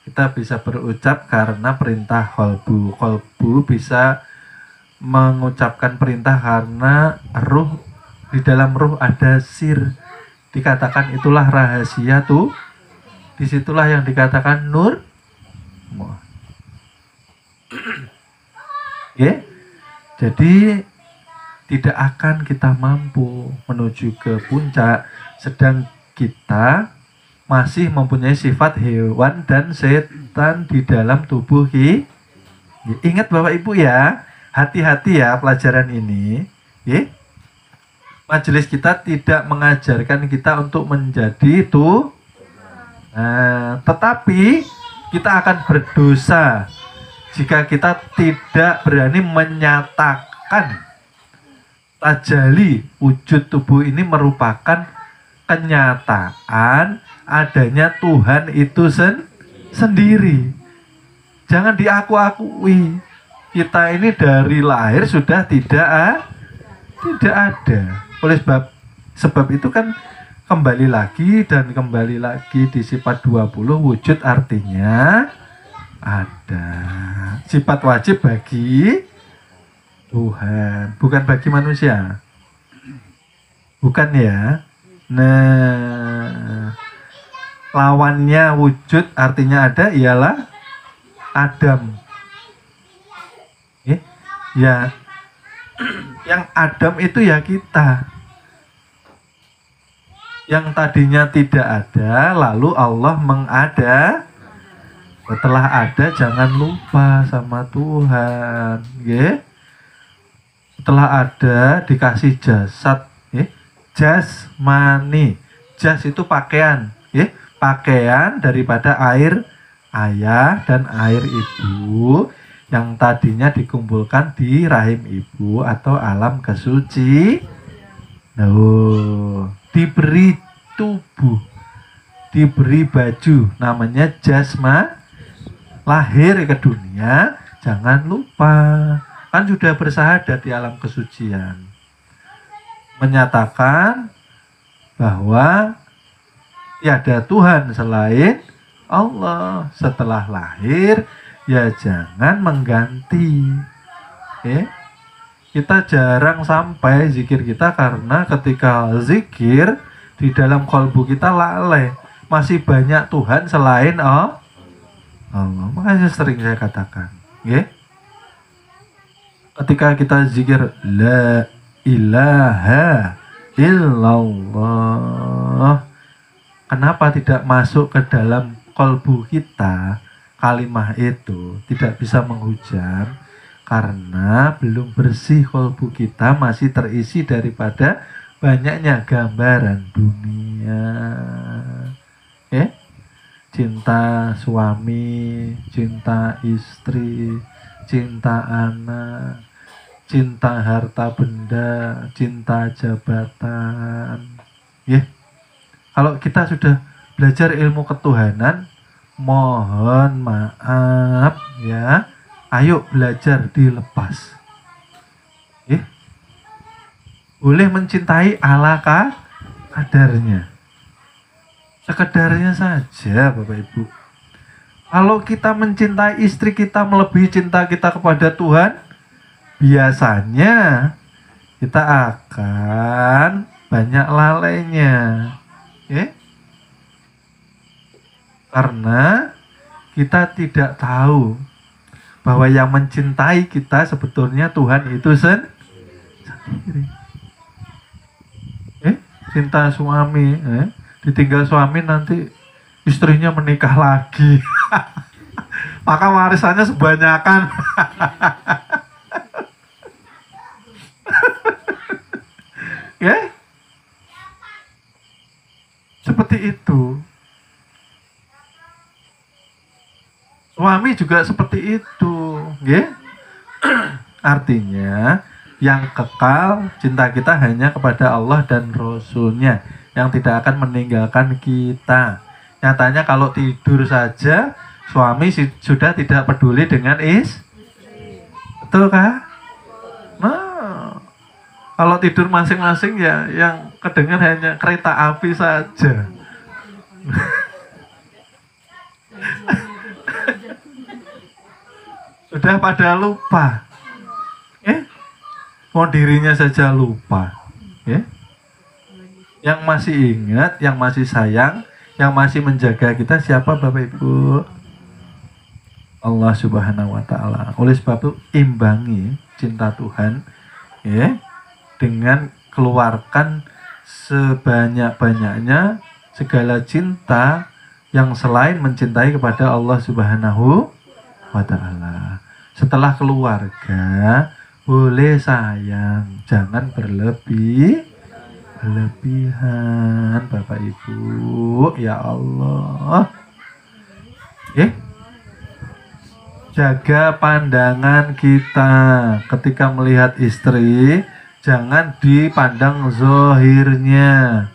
Kita bisa berucap karena perintah kolbu. Kolbu bisa mengucapkan perintah karena ruh, di dalam ruh ada sir. Dikatakan itulah rahasia tuh. Disitulah yang dikatakan nur. Jadi tidak akan kita mampu menuju ke puncak sedang kita masih mempunyai sifat hewan dan setan di dalam tubuh kita. Ingat Bapak Ibu ya, hati-hati ya pelajaran ini. Majelis kita tidak mengajarkan kita untuk menjadi itu. Tetapi kita akan berdosa jika kita tidak berani menyatakan tajali wujud tubuh ini merupakan kenyataan adanya Tuhan itu sendiri. Jangan diaku-akui. Kita ini dari lahir sudah tidak ada. Oleh sebab itu kan kembali lagi di sifat 20 wujud artinya ada. Sifat wajib bagi Tuhan, bukan bagi manusia. Bukan ya. Nah, lawannya wujud artinya ada ialah Adam. Ya. Yang Adam itu ya kita. Yang tadinya tidak ada, lalu Allah mengada. Setelah ada, jangan lupa sama Tuhan. Setelah ada, dikasih jasad. Jasmani. Jas itu pakaian. Pakaian daripada air ayah dan air ibu yang tadinya dikumpulkan di rahim ibu atau alam kesuci. Diberi tubuh, diberi baju, namanya jasma, lahir ke dunia, jangan lupa, kan sudah bersahadat di alam kesucian, menyatakan bahwa tiada Tuhan selain Allah. Setelah lahir, ya jangan mengganti. Kita jarang sampai zikir kita karena ketika zikir di dalam kolbu kita lalai. Masih banyak Tuhan selain Allah. Makanya sering saya katakan, ketika kita zikir la ilaha illallah, kenapa tidak masuk ke dalam kolbu kita? Kalimah itu tidak bisa menghujam karena belum bersih kolbu kita, masih terisi daripada banyaknya gambaran dunia. Cinta suami, cinta istri, cinta anak, cinta harta benda, cinta jabatan. Kalau kita sudah belajar ilmu ketuhanan, mohon maaf ya, Ayo belajar dilepas. Boleh mencintai ala kadarnya. Sekedarnya saja Bapak Ibu. Kalau kita mencintai istri kita melebihi cinta kita kepada Tuhan, biasanya kita akan banyak lalainya. Karena kita tidak tahu bahwa yang mencintai kita sebetulnya Tuhan itu sendiri. Cinta suami, ditinggal suami nanti istrinya menikah lagi. Maka warisannya sebanyakan. Seperti itu. Suami juga seperti itu, Artinya yang kekal cinta kita hanya kepada Allah dan Rasul-Nya yang tidak akan meninggalkan kita. Nyatanya kalau tidur saja suami sudah tidak peduli dengan betul kah? Nah, kalau tidur masing-masing ya yang kedengar hanya kereta api saja. Sudah pada lupa. Mau dirinya saja lupa. Yang masih ingat, yang masih sayang, yang masih menjaga kita siapa Bapak Ibu? Allah Subhanahu wa Ta'ala. Oleh sebab itu imbangi cinta Tuhan dengan keluarkan sebanyak-banyaknya segala cinta yang selain mencintai kepada Allah Subhanahu wa Ta'ala. Setelah keluarga boleh sayang, jangan berlebihan Bapak Ibu, ya Allah. Jaga pandangan kita ketika melihat istri, jangan dipandang zohirnya.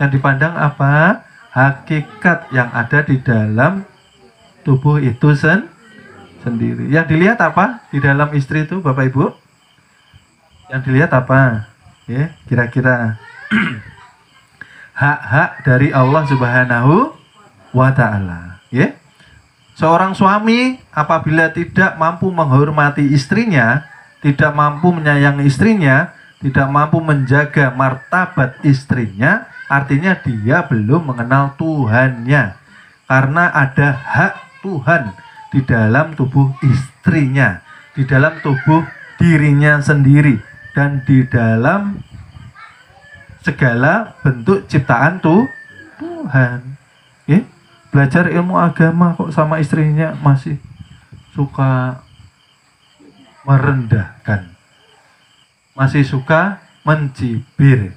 Yang dipandang apa? Hakikat yang ada di dalam tubuh itu sendiri. Yang dilihat apa? Di dalam istri itu Bapak Ibu? Yang dilihat apa? Kira-kira hak-hak dari Allah Subhanahu wa Ta'ala. Seorang suami apabila tidak mampu menghormati istrinya, tidak mampu menyayangi istrinya, tidak mampu menjaga martabat istrinya, artinya dia belum mengenal Tuhannya. Karena ada hak Tuhan di dalam tubuh istrinya, di dalam tubuh dirinya sendiri, dan di dalam segala bentuk ciptaan Tuhan. Belajar ilmu agama kok sama istrinya masih suka merendahkan, masih suka mencibir,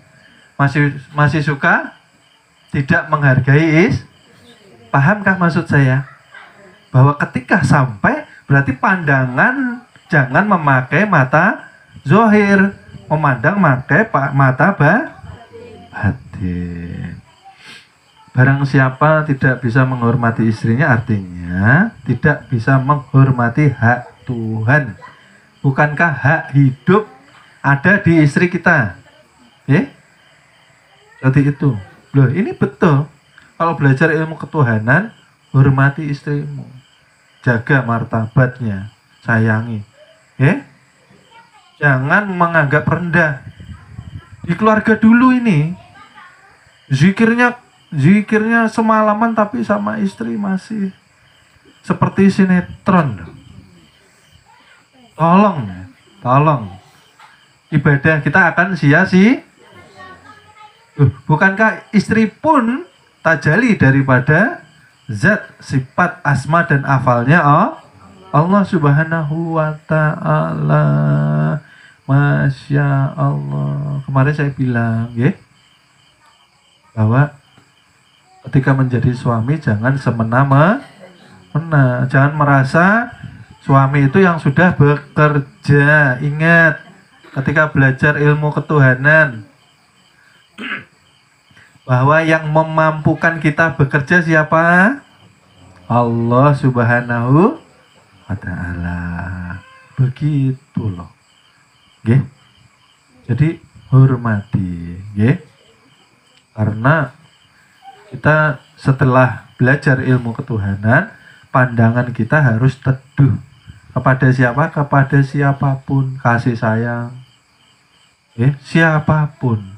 masih suka tidak menghargai Pahamkah maksud saya? Bahwa ketika sampai berarti pandangan jangan memakai mata zohir, memandang pakai mata batin. Barang siapa tidak bisa menghormati istrinya, artinya tidak bisa menghormati hak Tuhan. Bukankah hak hidup ada di istri kita? Seperti itu. Loh, ini betul. Kalau belajar ilmu ketuhanan, hormati istrimu. Jaga martabatnya, sayangi. Jangan menganggap rendah. Di keluarga dulu ini, zikirnya semalaman tapi sama istri masih seperti sinetron. Tolong. Ibadah kita akan sia-sia. Bukankah istri pun tajali daripada zat, sifat, asma dan afalnya Allah Subhanahu wa Ta'ala. Masya Allah. Kemarin saya bilang bahwa ketika menjadi suami jangan semena-mena. Jangan merasa suami itu yang sudah bekerja. Ingat, ketika belajar ilmu ketuhanan, bahwa yang memampukan kita bekerja siapa? Allah Subhanahu wa ta'ala. Begitu loh. Nggih. Jadi hormati, nggih. Karena kita setelah belajar ilmu ketuhanan, pandangan kita harus teduh kepada siapa? Kepada siapapun, kasih sayang. Siapapun.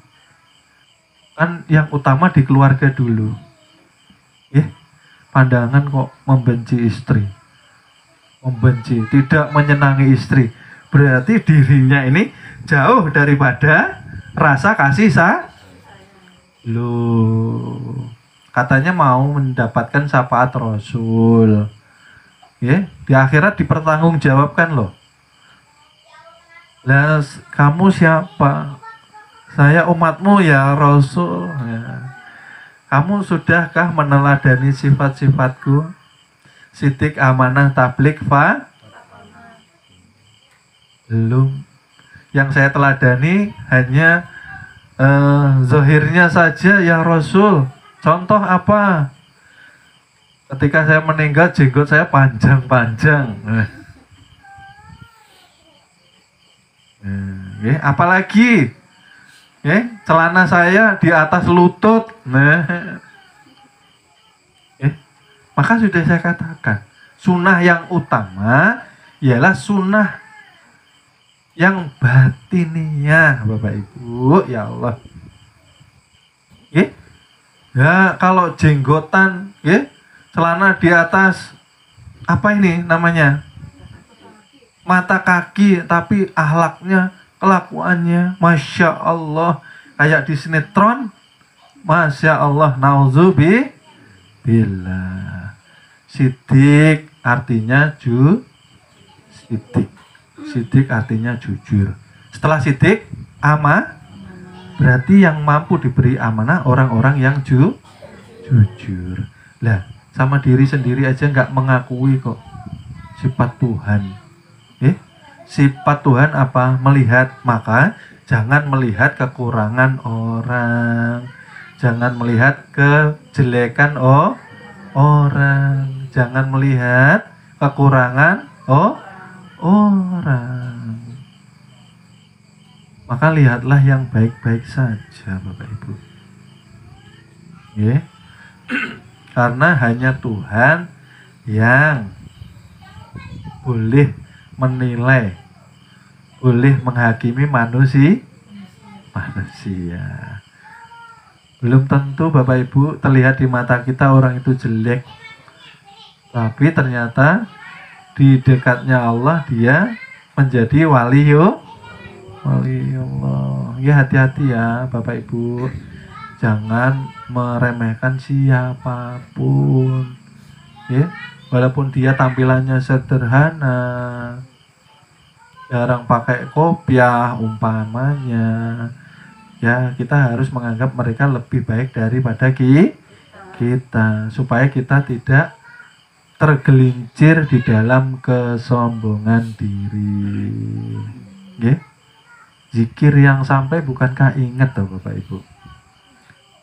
Kan yang utama di keluarga dulu. Pandangan kok membenci istri. Membenci, tidak menyenangi istri. Berarti dirinya ini jauh daripada rasa kasih Loh, katanya mau mendapatkan syafaat Rasul. Di akhirat dipertanggungjawabkan loh. Lah, kamu siapa? Saya umatmu ya Rasul. Ya. Kamu sudahkah meneladani sifat-sifatku? Sidik, amanah, tablik, belum. Yang saya teladani hanya zahirnya saja ya Rasul. Contoh apa? Ketika saya meninggal jenggot saya panjang-panjang. Apalagi celana saya di atas lutut. Maka sudah saya katakan, sunnah yang utama ialah sunnah yang batiniyah, Bapak Ibu, ya Allah. Ya, kalau jenggotan, celana di atas apa ini namanya? Mata kaki, tapi akhlaknya, kelakuannya, masya Allah, kayak di sinetron, masya Allah, nauzubillah. Sidik artinya sidik artinya jujur. Setelah sidik, berarti yang mampu diberi amanah orang-orang yang jujur. Lah, sama diri sendiri aja nggak mengakui kok sifat Tuhan. Sifat Tuhan apa? Melihat. Maka jangan melihat kekurangan orang, jangan melihat kejelekan orang, jangan melihat kekurangan orang. Maka lihatlah yang baik-baik saja, Bapak Ibu. Karena hanya Tuhan yang boleh menilai, boleh menghakimi manusia. Belum tentu Bapak Ibu terlihat di mata kita orang itu jelek, tapi ternyata di dekatnya Allah dia menjadi waliullah. Ya, hati-hati ya Bapak Ibu, jangan meremehkan siapapun. Walaupun dia tampilannya sederhana, jarang pakai kopiah umpamanya, ya kita harus menganggap mereka lebih baik daripada kita, supaya kita tidak tergelincir di dalam kesombongan diri. Zikir yang sampai bukankah ingat toh Bapak Ibu?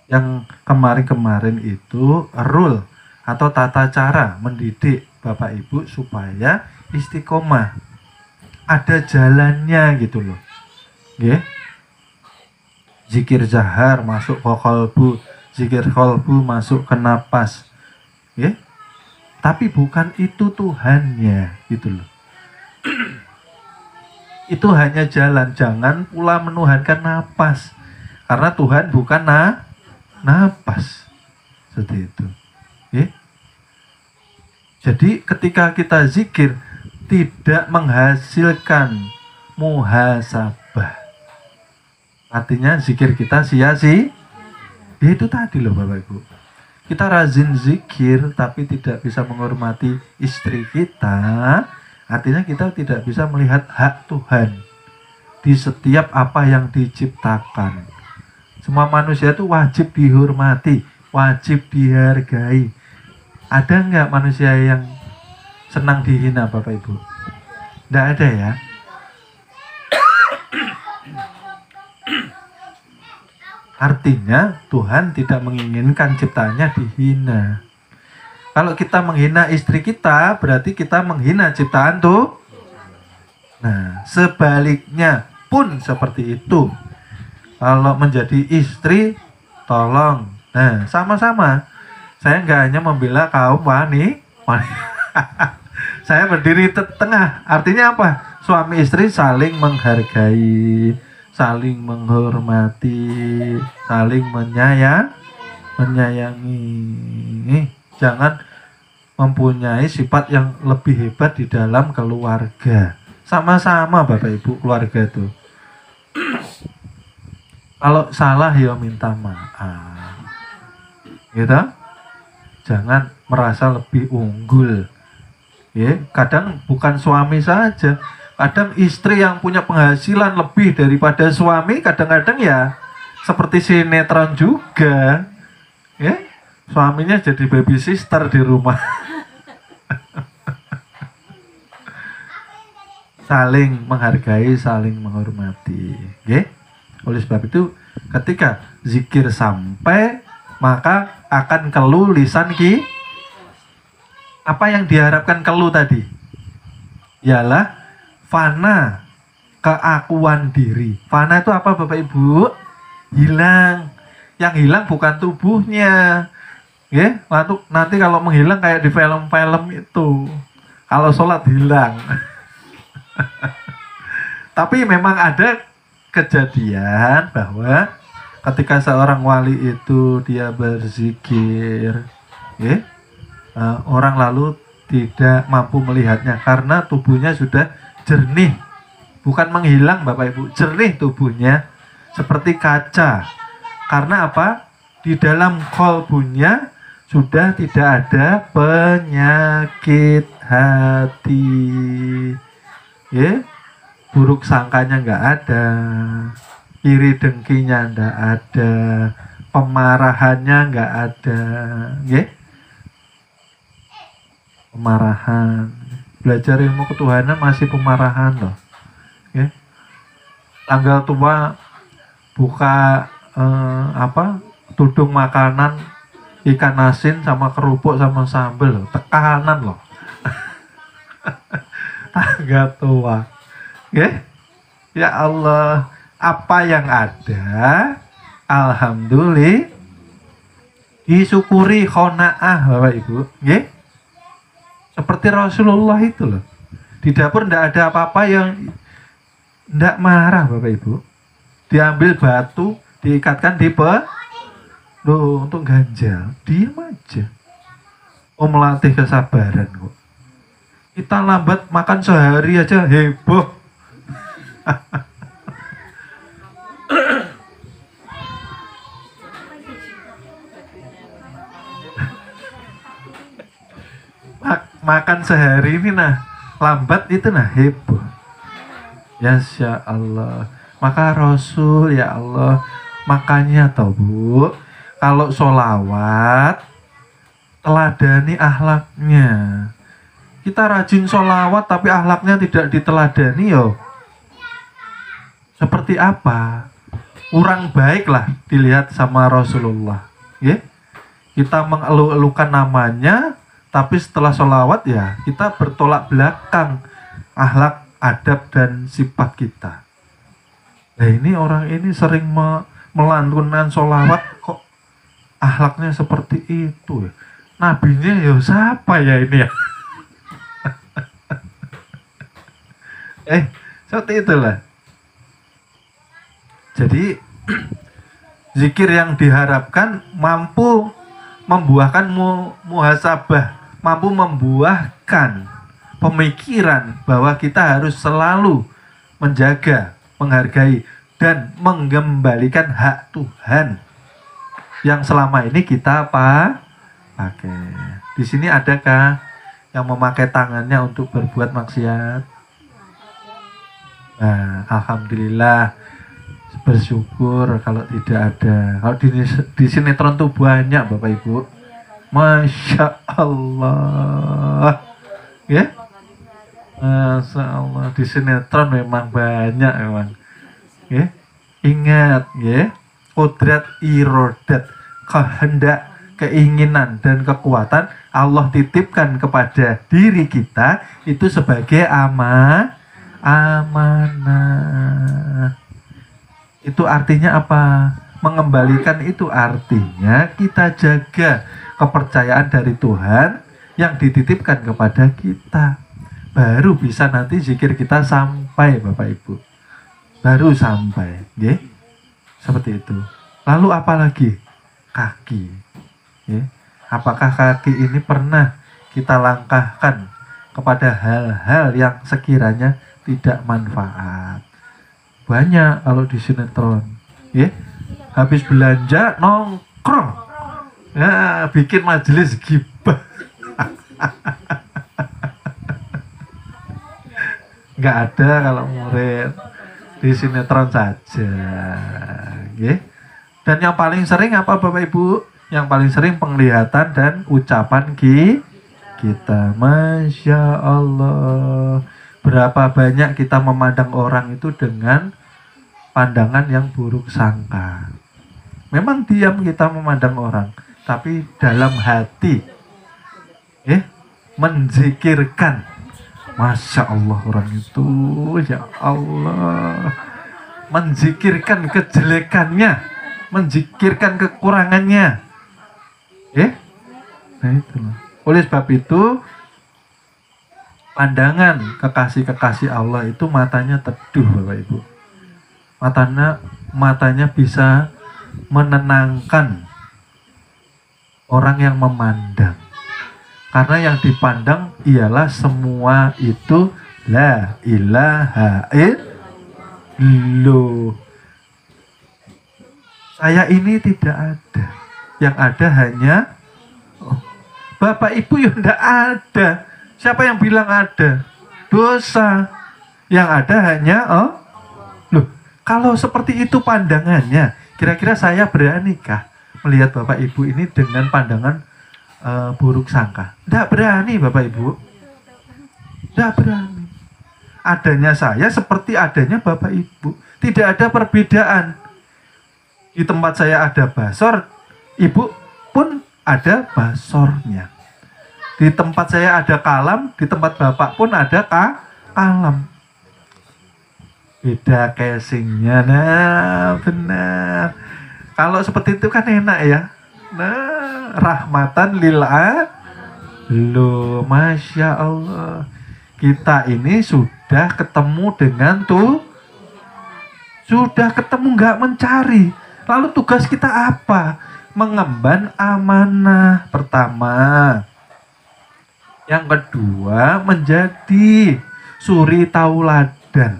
Yang kemarin-kemarin itu rule atau tata cara mendidik Bapak Ibu supaya istiqomah. Ada jalannya gitu loh. Zikir jahar masuk ke qalbu, zikir qalbu masuk ke napas. Tapi bukan itu Tuhannya gitu loh. Itu hanya jalan, jangan pula menuhankan napas. Karena Tuhan bukan napas. Seperti itu. Jadi ketika kita zikir tidak menghasilkan muhasabah, artinya zikir kita sia-sia. Itu tadi loh Bapak Ibu. Kita rajin zikir tapi tidak bisa menghormati istri kita, artinya kita tidak bisa melihat hak Tuhan di setiap apa yang diciptakan. Semua manusia itu wajib dihormati, wajib dihargai. Ada nggak manusia yang senang dihina Bapak Ibu? Nggak ada ya. Artinya Tuhan tidak menginginkan ciptaannya dihina. Kalau kita menghina istri kita, berarti kita menghina ciptaan tuh. Nah, sebaliknya pun seperti itu. Kalau menjadi istri, tolong. Nah, sama-sama. Saya nggak hanya membela kaum wanita. Saya berdiri tengah. Artinya apa? Suami istri saling menghargai, saling menghormati, saling menyayangi. Jangan mempunyai sifat yang lebih hebat di dalam keluarga. Sama-sama Bapak Ibu keluarga itu. Kalau salah ya minta maaf. Gitu? Jangan merasa lebih unggul. Ya, kadang bukan suami saja. Kadang istri yang punya penghasilan lebih daripada suami, kadang-kadang ya seperti sinetron juga. Ya, suaminya jadi baby sister di rumah. Saling menghargai, saling menghormati. Okay? Oleh sebab itu, ketika zikir sampai, maka akan keluh lisan ki. Apa yang diharapkan keluh tadi? Ialah fana, keakuan diri. Fana itu apa Bapak Ibu? Hilang. Yang hilang bukan tubuhnya. Ya, nanti kalau menghilang kayak di film-film itu. Kalau sholat hilang. Tapi memang ada kejadian bahwa ketika seorang wali itu dia berzikir, ya, orang lalu tidak mampu melihatnya karena tubuhnya sudah jernih. Bukan menghilang Bapak Ibu, jernih tubuhnya seperti kaca. Karena apa? Di dalam kolbunya sudah tidak ada penyakit hati. Ya, buruk sangkanya nggak ada, iri dengkinya nggak ada, pemarahannya nggak ada. Ya, pemarahan. Belajar ilmu ketuhanan masih pemarahan loh. Ya, tanggal tua buka tudung makanan ikan asin sama kerupuk sama sambal loh. Tekanan loh. Tangga tua. Ya Allah, apa yang ada alhamdulillah disyukuri, qanaah Bapak Ibu. Seperti Rasulullah itu loh. Di dapur tidak ada apa-apa yang tidak marah Bapak Ibu. Diambil batu, diikatkan di loh, untuk ganjal, diam aja. Melatih kesabaran kok. Kita lambat makan sehari aja heboh. Makan sehari ini lambat itu heboh. Ya Allah. Maka Rasul ya Allah, makanya toh Bu, kalau sholawat teladani akhlaknya. Kita rajin sholawat tapi akhlaknya tidak diteladani yo. Seperti apa? Kurang baik lah dilihat sama Rasulullah. Kita mengeluh-elukan namanya, tapi setelah sholawat ya kita bertolak belakang akhlak, adab dan sifat kita. Nah ini orang ini sering melantunkan sholawat kok akhlaknya seperti itu ya. Nabinya ya siapa ya ini ya? Seperti itulah. Jadi zikir yang diharapkan mampu membuahkan muhasabah, mampu membuahkan pemikiran bahwa kita harus selalu menjaga, menghargai dan mengembalikan hak Tuhan yang selama ini kita pakai. Di sini adakah yang memakai tangannya untuk berbuat maksiat? Nah, alhamdulillah, bersyukur kalau tidak ada. Kalau di sinetron tuh banyak Bapak Ibu. Masya Allah. Masya Allah, di sinetron memang banyak memang. Ingat, kodrat irodat, kehendak keinginan dan kekuatan Allah titipkan kepada diri kita itu sebagai amanah. Itu artinya apa? Mengembalikan itu artinya kita jaga kepercayaan dari Tuhan yang dititipkan kepada kita. Baru bisa nanti zikir kita sampai, Bapak Ibu. Baru sampai, ya. Seperti itu. Lalu apa lagi? Kaki. Ya. Apakah kaki ini pernah kita langkahkan kepada hal-hal yang sekiranya tidak manfaat? Banyak kalau di sinetron. Ya. Habis belanja nongkrong. Ya, bikin majelis gibah. Nggak ada kalau murid, di sinetron saja, ya. Dan yang paling sering apa Bapak Ibu? Yang paling sering penglihatan dan ucapan kita. Masya Allah. Berapa banyak kita memandang orang itu dengan pandangan yang buruk sangka. Memang diam kita memandang orang, tapi dalam hati, menzikirkan. Masya Allah orang itu, ya Allah, menzikirkan kejelekannya, menzikirkan kekurangannya, nah itulah. Oleh sebab itu, pandangan kekasih-kekasih Allah itu matanya teduh, Bapak Ibu. Matanya bisa menenangkan orang yang memandang. Karena yang dipandang ialah semua itu la ilaha illallah. Saya ini tidak ada. Yang ada hanya Bapak Ibu yang tidak ada. Siapa yang bilang ada? Dosa. Yang ada hanya loh, kalau seperti itu pandangannya, kira-kira saya beranikah melihat Bapak Ibu ini dengan pandangan buruk sangka? Tidak berani Bapak Ibu. Tidak berani. Adanya saya seperti adanya Bapak Ibu. Tidak ada perbedaan. Di tempat saya ada basor, Ibu pun ada basornya. Di tempat saya ada kalam, di tempat Bapak pun ada kalam. Beda casingnya. Nah, benar. Kalau seperti itu kan enak ya. Nah, rahmatan loh, Masya Allah. Kita ini sudah ketemu dengan sudah ketemu, nggak mencari. Lalu tugas kita apa? Mengemban amanah pertama. Yang kedua, menjadi suri tauladan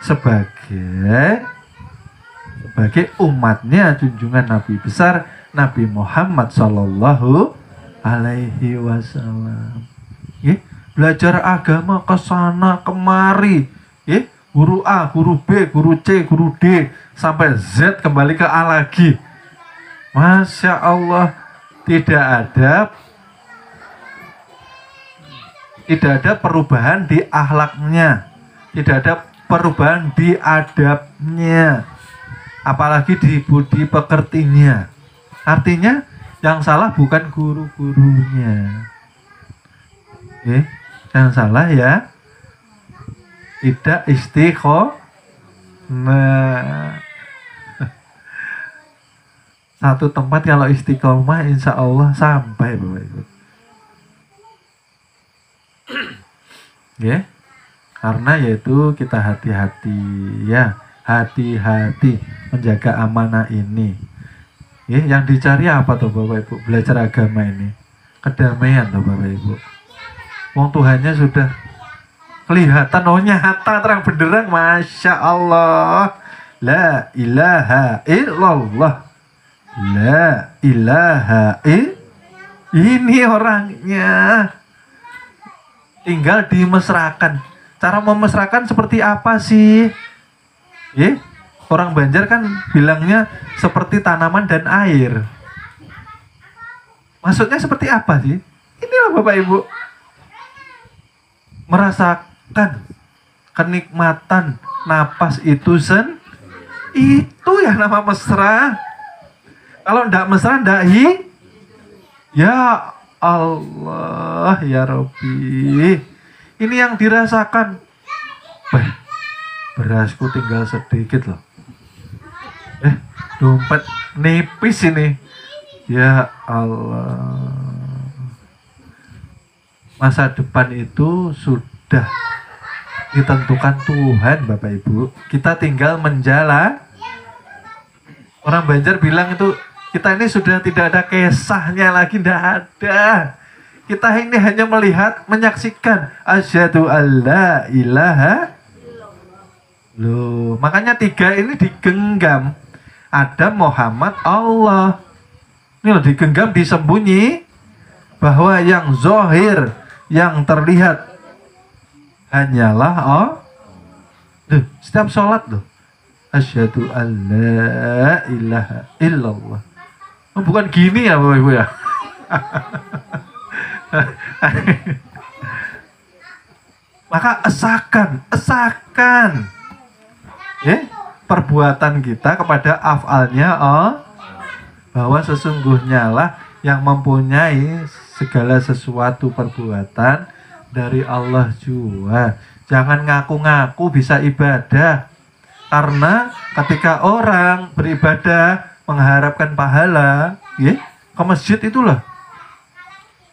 sebagai umatnya junjungan Nabi besar Nabi Muhammad Sallallahu Alaihi Wasallam. Belajar agama ke sana kemari, guru A, guru B, guru C, guru D, sampai Z kembali ke A lagi. Masya Allah, tidak ada perubahan di akhlaknya, tidak ada perubahan di adabnya, apalagi di budi pekertinya. Artinya yang salah bukan guru-gurunya, yang salah ya tidak istiqomah. Satu tempat kalau istiqomah, insya Allah sampai Bapak Ibu. Karena yaitu kita hati-hati ya, hati-hati menjaga amanah ini. Yang dicari apa tuh Bapak Ibu? Belajar agama ini, kedamaian tuh Bapak Ibu. Wong Tuhannya sudah kelihatan, nyata terang benderang. Masya Allah, la ilaha illallah, la ilaha illallah. Ini orangnya. Tinggal dimesrakan. Cara memesrakan seperti apa sih? Orang Banjar kan bilangnya seperti tanaman dan air. Maksudnya seperti apa sih? Inilah Bapak Ibu. Merasakan kenikmatan napas itu itu ya nama mesra. Kalau ndak mesra ndak Ya Allah, ya Robbi. Ini yang dirasakan. Bah, berasku tinggal sedikit loh. Dompet nipis ini. Ya Allah. Masa depan itu sudah ditentukan Tuhan, Bapak Ibu. Kita tinggal menjalan. Orang Banjar bilang itu, kita ini sudah tidak ada kisahnya lagi, tidak ada. Kita ini hanya melihat, menyaksikan. Asyhadu alla ilaha. Loh, makanya tiga ini digenggam. Ada Muhammad, Allah. Ini loh, digenggam, disembunyi. Bahwa yang zohir, yang terlihat hanyalah setiap sholat loh. Asyhadu alla ilaha illallah. Oh, bukan gini ya Bapak Ibu ya. Maka esakan perbuatan kita kepada afalnya bahwa sesungguhnya lah yang mempunyai segala sesuatu perbuatan dari Allah juga. Jangan ngaku-ngaku bisa ibadah, karena ketika orang beribadah mengharapkan pahala, ke masjid itulah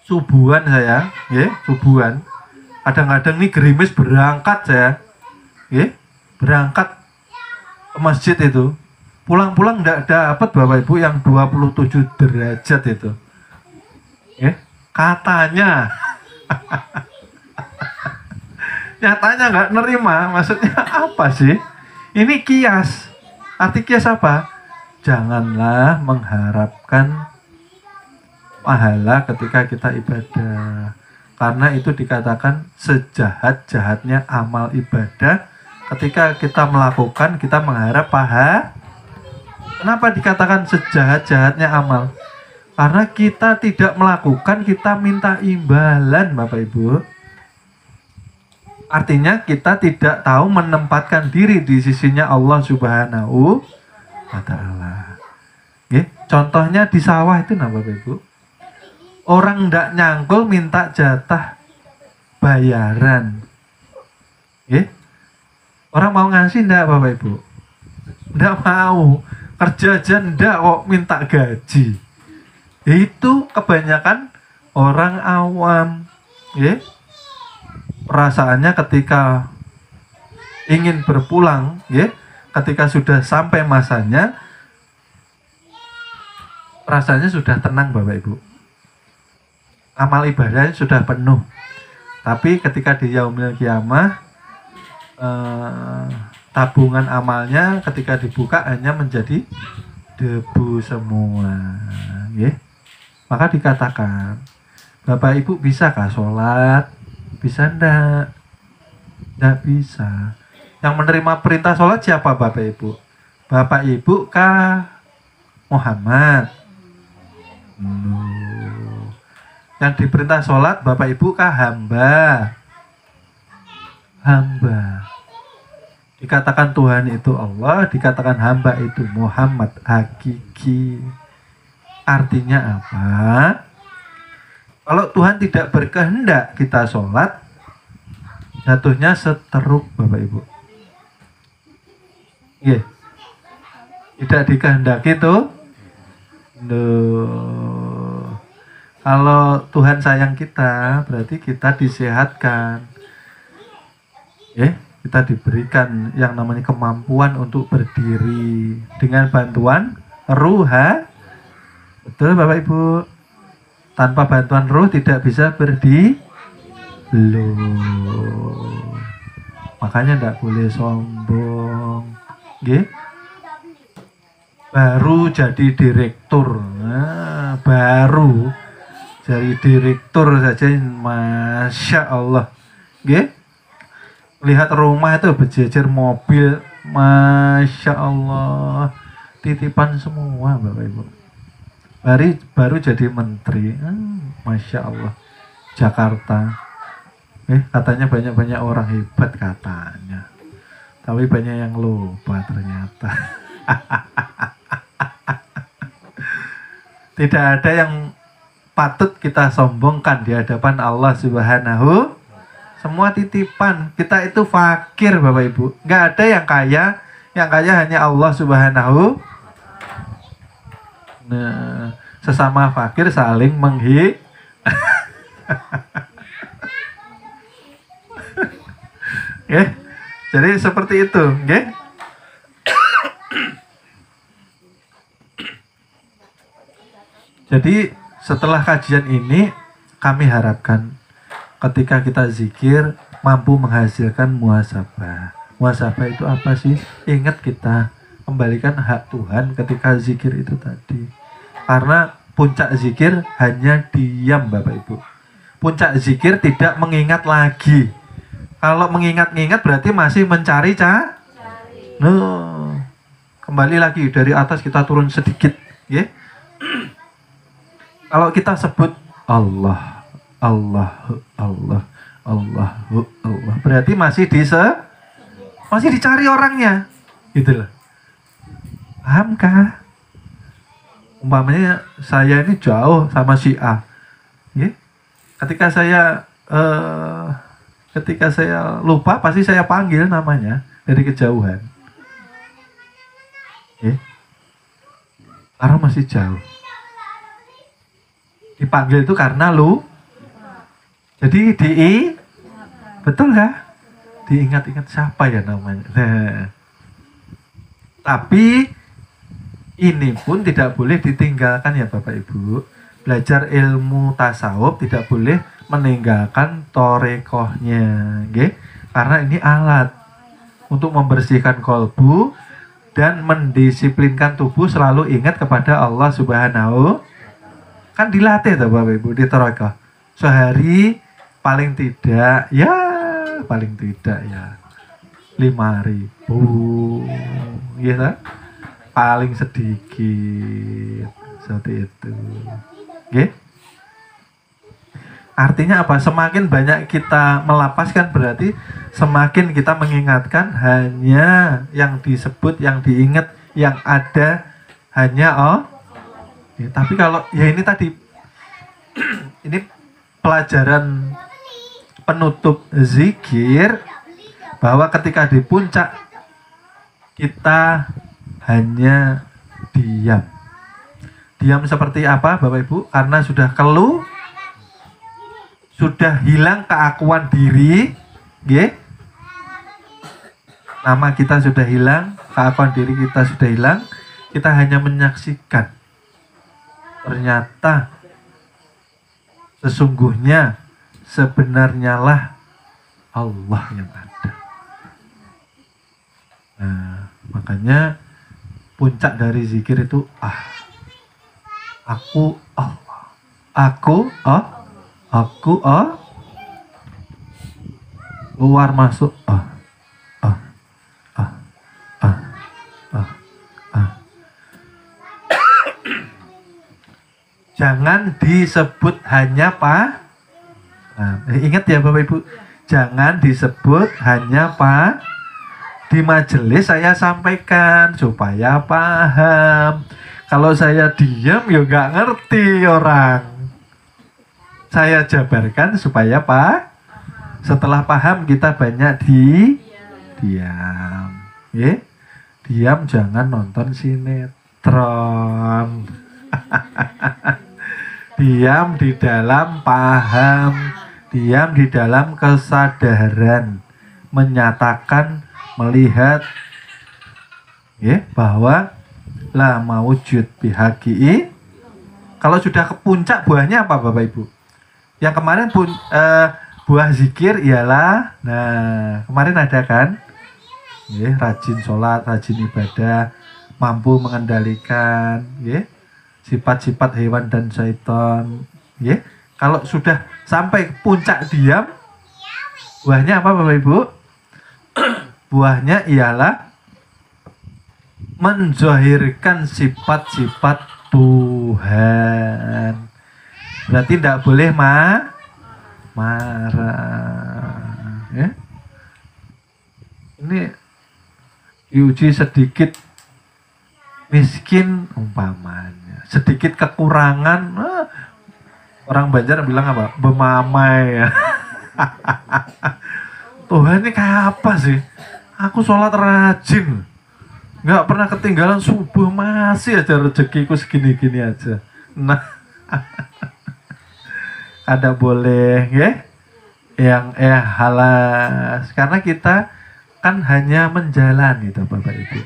subuhan saya, subuhan. Kadang-kadang nih gerimis berangkat saya, berangkat ke masjid itu. Pulang-pulang tidak dapat Bapak Ibu yang 27 derajat itu. Katanya. Nyatanya nggak nerima. Maksudnya apa sih? Ini kias. Arti kias apa? Janganlah mengharapkan pahala ketika kita ibadah. Karena itu dikatakan sejahat-jahatnya amal ibadah. Ketika kita melakukan, kita mengharap pahala. Kenapa dikatakan sejahat-jahatnya amal? Karena kita tidak melakukan, kita minta imbalan, Bapak Ibu. Artinya kita tidak tahu menempatkan diri di sisinya Allah Subhanahu wa Ta'ala. Contohnya di sawah itu, Bapak Ibu. Orang tidak nyangkul minta jatah bayaran. Orang mau ngasih enggak Bapak Ibu? Enggak mau. Kerja aja enggak kok minta gaji. Itu kebanyakan orang awam. Perasaannya ketika ingin berpulang, ketika sudah sampai masanya, rasanya sudah tenang Bapak Ibu. Amal ibadahnya sudah penuh. Tapi ketika di yaumil kiamah, tabungan amalnya ketika dibuka hanya menjadi debu semua. Maka dikatakan, Bapak Ibu bisakah sholat? Bisa enggak? Enggak bisa. Yang menerima perintah sholat siapa Bapak Ibu? Bapak Ibu kah Muhammad? Yang diperintah sholat Bapak Ibu kah hamba? Hamba. Dikatakan Tuhan itu Allah, dikatakan hamba itu Muhammad hakiki. Artinya apa? Kalau Tuhan tidak berkehendak kita sholat, jatuhnya seteruk Bapak Ibu. Tidak dikehendaki itu. Kalau Tuhan sayang kita, berarti kita disehatkan. Kita diberikan yang namanya kemampuan untuk berdiri dengan bantuan ruha. Betul Bapak Ibu. Tanpa bantuan ruh tidak bisa berdiri. Makanya tidak boleh sombong. Baru jadi direktur. Baru jadi direktur saja, Masya Allah. Lihat rumah itu berjejer mobil, Masya Allah, titipan semua Bapak Ibu. Baru jadi menteri, Masya Allah. Jakarta, katanya banyak-banyak orang hebat katanya, tapi banyak yang lupa ternyata. Tidak ada yang patut kita sombongkan di hadapan Allah Subhanahu. Semua titipan. Kita itu fakir Bapak Ibu. Nggak ada yang kaya. Yang kaya hanya Allah Subhanahu. Nah, sesama fakir saling okay? Jadi seperti itu, okay? Jadi setelah kajian ini kami harapkan ketika kita zikir mampu menghasilkan muhasabah. Muhasabah itu apa sih? Ingat kita kembalikan hak Tuhan ketika zikir itu tadi. Karena puncak zikir hanya diam Bapak Ibu. Puncak zikir tidak mengingat lagi. Kalau mengingat-ingat berarti masih mencari kembali lagi dari atas kita turun sedikit, ya. Kalau kita sebut Allah, Allah, Allah, Allah, Allah, berarti masih dicari orangnya, gitu loh. Pahamkah? Umpamanya saya ini jauh sama si A, ya. Ketika saya lupa, pasti saya panggil namanya dari kejauhan. Karena masih jauh. Dipanggil itu karena jadi betul kah? Diingat-ingat siapa ya namanya. Nah, tapi ini pun tidak boleh ditinggalkan ya Bapak Ibu. Belajar ilmu tasawuf tidak boleh meninggalkan torekohnya, okay? Karena ini alat untuk membersihkan kolbu dan mendisiplinkan tubuh selalu ingat kepada Allah Subhanahu. Kan dilatih tuh Bapak Ibu di torekoh. Sehari paling tidak ya 5.000, gitu. Paling sedikit seperti itu. Okay? Artinya apa? Semakin banyak kita melapaskan berarti semakin kita mengingatkan hanya yang disebut, yang diingat, yang ada hanya ya, tapi kalau ya ini tadi ini pelajaran penutup zikir bahwa ketika di puncak kita hanya diam. Diam seperti apa Bapak Ibu? Karena sudah sudah hilang keakuan diri, nggih. Nama kita sudah hilang, keakuan diri kita sudah hilang. Kita hanya menyaksikan. Ternyata sesungguhnya sebenarnya lah Allah yang ada. Nah, makanya puncak dari zikir itu aku Allah. Aku luar masuk Jangan disebut hanya ingat ya Bapak Ibu, jangan disebut hanya di majelis saya sampaikan supaya paham. Kalau saya diam ya nggak ngerti orang. Saya jabarkan supaya setelah paham kita banyak diam. Diam, jangan nonton sinetron. Diam di dalam paham, diam di dalam kesadaran, menyatakan, melihat bahwa la maujud bihaqi. Kalau sudah ke puncak buahnya apa Bapak Ibu? Yang kemarin buah zikir ialah, nah kemarin ada kan, rajin sholat, rajin ibadah, mampu mengendalikan sifat-sifat hewan dan syaitan. Kalau sudah sampai puncak diam, buahnya apa Bapak Ibu? Buahnya ialah menzohirkan sifat-sifat Tuhan. Berarti tidak boleh marah. Ini diuji sedikit miskin umpamanya, sedikit kekurangan, Orang Banjar bilang apa? Bemamai ya. Tuhan ini kayak apa sih? Aku sholat rajin, nggak pernah ketinggalan subuh, masih aja rezekiku segini-gini aja. Nah, ada boleh ya yang halas, karena kita kan hanya menjalani itu Bapak Ibu.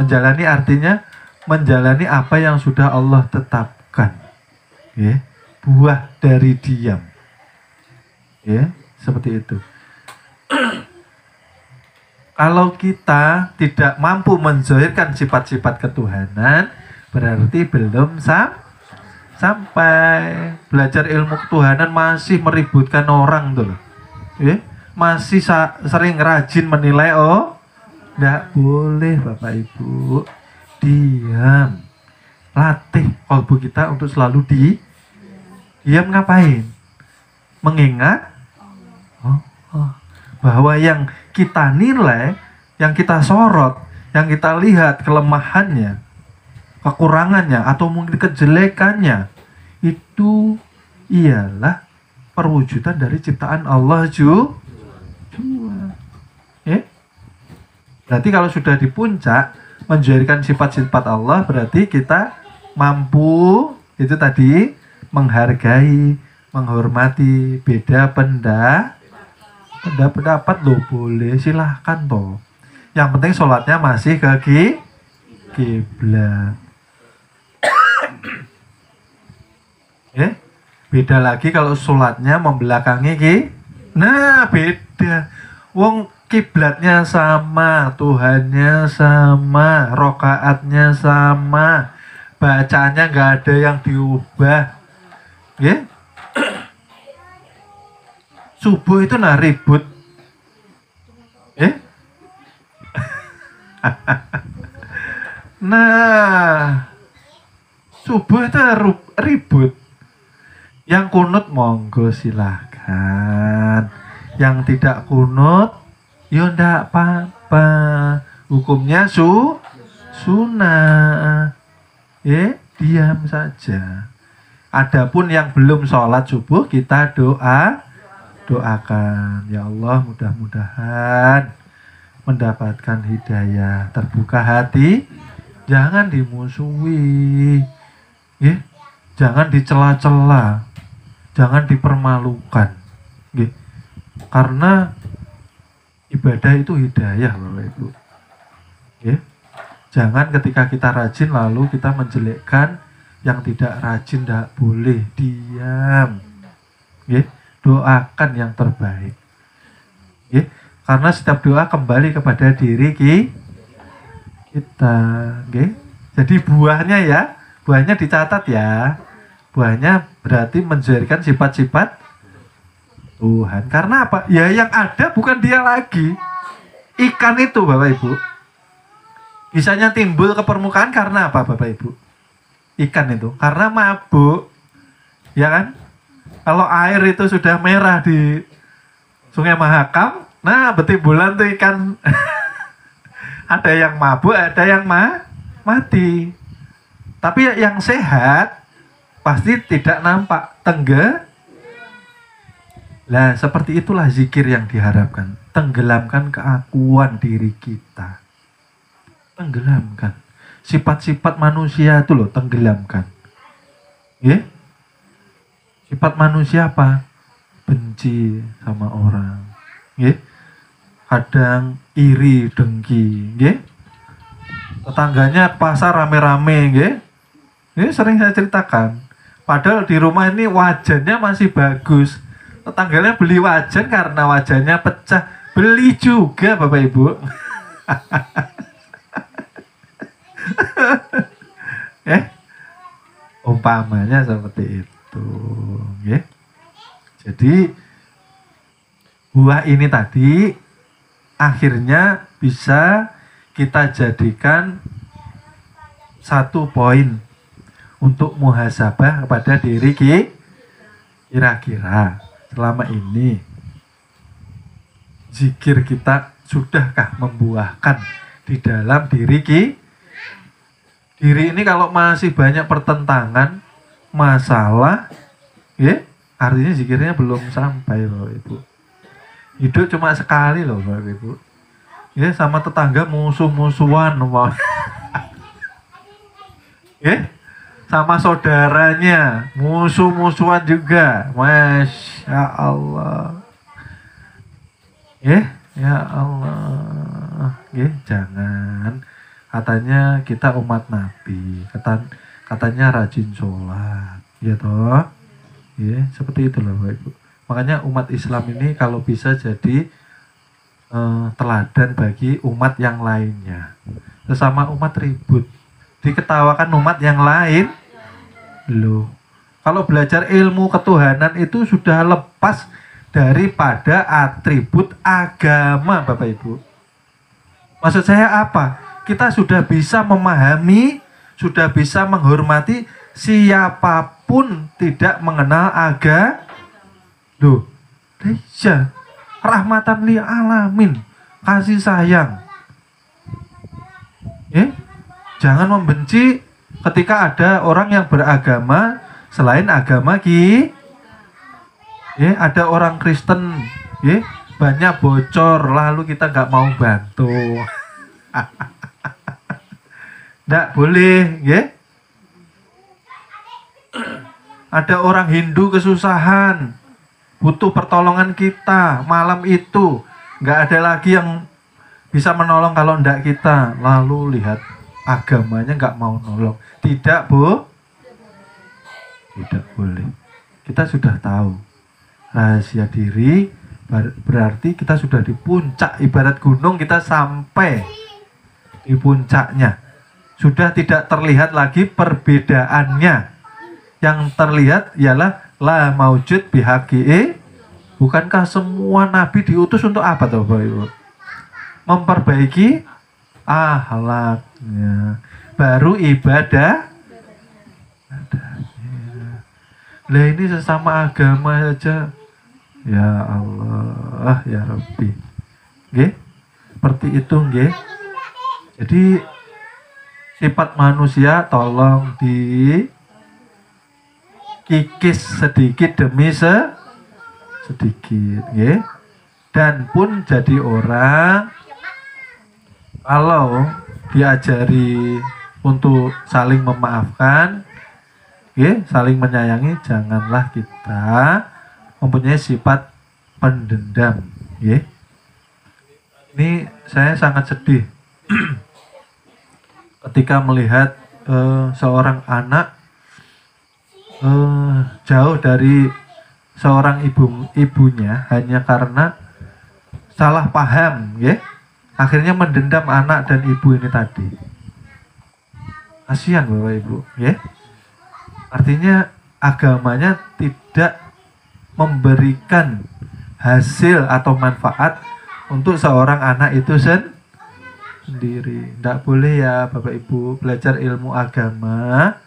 Menjalani artinya menjalani apa yang sudah Allah tetapkan, ya, buah dari diam, ya, seperti itu. Kalau kita tidak mampu menzahirkan sifat-sifat ketuhanan, berarti belum sampai. Belajar ilmu ketuhanan masih meributkan orang tuh, ya, masih sering rajin menilai. Oh, tidak boleh Bapak Ibu. Diam. Latih kalbu kita untuk selalu diam. Ngapain? Mengingat bahwa yang kita nilai, yang kita sorot, yang kita lihat kelemahannya, kekurangannya, atau mungkin kejelekannya, itu ialah perwujudan dari ciptaan Allah juga. Berarti kalau sudah di puncak menjadikan sifat-sifat Allah, berarti kita mampu itu tadi menghargai, menghormati beda pendapat loh, boleh silahkan toh. Yang penting sholatnya masih ke kiblat. Beda lagi kalau sholatnya membelakangi nah beda. Wong kiblatnya sama, Tuhannya sama, rokaatnya sama, bacaannya nggak ada yang diubah, subuh itu ribut, nah subuh itu ribut. Yang kunut monggo silahkan, yang tidak kunut ya ndak apa-apa, hukumnya sunnah, diam saja. Adapun yang belum sholat subuh, kita doakan, ya Allah mudah-mudahan mendapatkan hidayah, terbuka hati, jangan dimusuhi, jangan dicela-cela, jangan dipermalukan, karena ibadah itu hidayah Bapak Ibu. Jangan ketika kita rajin lalu kita menjelekkan yang tidak rajin, tidak boleh, diam. Doakan yang terbaik. Karena setiap doa kembali kepada diri kita. Jadi buahnya dicatat ya. Buahnya berarti menjadikan sifat-sifat Tuhan. Karena apa? Ya yang ada bukan dia lagi. Ikan itu Bapak Ibu, bisanya timbul ke permukaan karena apa Bapak Ibu? Ikan itu karena mabuk, ya kan? Kalau air itu sudah merah di Sungai Mahakam, nah betimbulan tuh ikan. Ada yang mabuk, ada yang mati. Tapi yang sehat pasti tidak nampak, Lah seperti itulah zikir yang diharapkan. Tenggelamkan keakuan diri kita. Tenggelamkan. Sifat-sifat manusia itu loh, tenggelamkan. Sifat manusia apa? Benci sama orang. Kadang iri, dengki. Tetangganya pasar rame-rame. Sering saya ceritakan. Padahal di rumah ini wajannya masih bagus. Tetangganya beli wajan karena wajannya pecah. Beli juga Bapak Ibu. Umpamanya seperti itu. Jadi buah ini tadi akhirnya bisa kita jadikan satu poin untuk muhasabah kepada diri kira-kira selama ini zikir kita sudahkah membuahkan di dalam diri ini. Kalau masih banyak pertentangan, masalah, Ya, artinya zikirnya belum sampai Bapak Ibu. Hidup cuma sekali loh Bapak Ibu. Ya, sama tetangga musuh-musuhan, ya, sama saudaranya musuh-musuhan juga. Masya Allah. Ya Allah. Ya, jangan. Katanya kita umat Nabi, katanya rajin sholat, ya toh. Ya, seperti itulah Bapak Ibu. Makanya umat Islam ini kalau bisa jadi teladan bagi umat yang lainnya. Sesama umat ribut, diketawakan umat yang lain. Loh, kalau belajar ilmu ketuhanan itu sudah lepas daripada atribut agama Bapak Ibu. Maksud saya apa? Kita sudah bisa memahami, sudah bisa menghormati siapapun tidak mengenal agama. Loh, iya, rahmatan lil alamin, kasih sayang. Jangan membenci ketika ada orang yang beragama selain agama ada orang Kristen, banyak bocor, lalu kita nggak mau bantu. Nggak boleh, Ada orang Hindu kesusahan, butuh pertolongan kita malam itu, nggak ada lagi yang bisa menolong kalau ndak kita. Lalu lihat agamanya nggak mau nolong, tidak boleh. Kita sudah tahu rahasia diri, berarti kita sudah di puncak. Ibarat gunung, kita sampai di puncaknya, sudah tidak terlihat lagi perbedaannya. Yang terlihat ialah la maujud bihaqi. Bukankah semua nabi diutus untuk apa tuh Bapak Ibu? Memperbaiki akhlaknya, baru ibadah. Lah ini sesama agama saja. Ya Allah, ya Rabbi. Seperti itu nggih. Jadi sifat manusia tolong dikikis sedikit demi sedikit, dan pun jadi orang kalau diajari untuk saling memaafkan, saling menyayangi, janganlah kita mempunyai sifat pendendam. Ini saya sangat sedih ketika melihat seorang anak jauh dari seorang ibunya hanya karena salah paham, akhirnya mendendam anak dan ibu ini tadi. Kasihan Bapak Ibu, artinya agamanya tidak memberikan hasil atau manfaat untuk seorang anak itu sendiri. Tidak boleh ya Bapak Ibu, belajar ilmu agama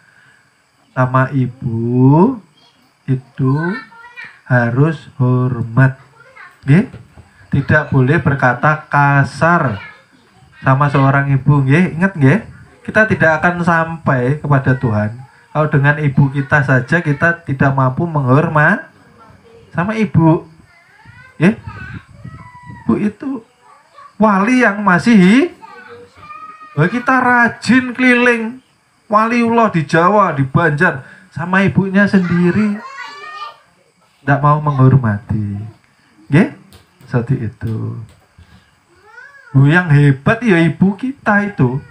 sama ibu itu harus hormat, tidak boleh berkata kasar sama seorang ibu, ingat kita tidak akan sampai kepada Tuhan kalau dengan ibu kita saja kita tidak mampu menghormat sama ibu. Ibu itu wali yang masih kita rajin keliling waliullah di Jawa, di Banjar, sama ibunya sendiri tidak mau menghormati. Seperti itu. Yang hebat ya ibu kita itu.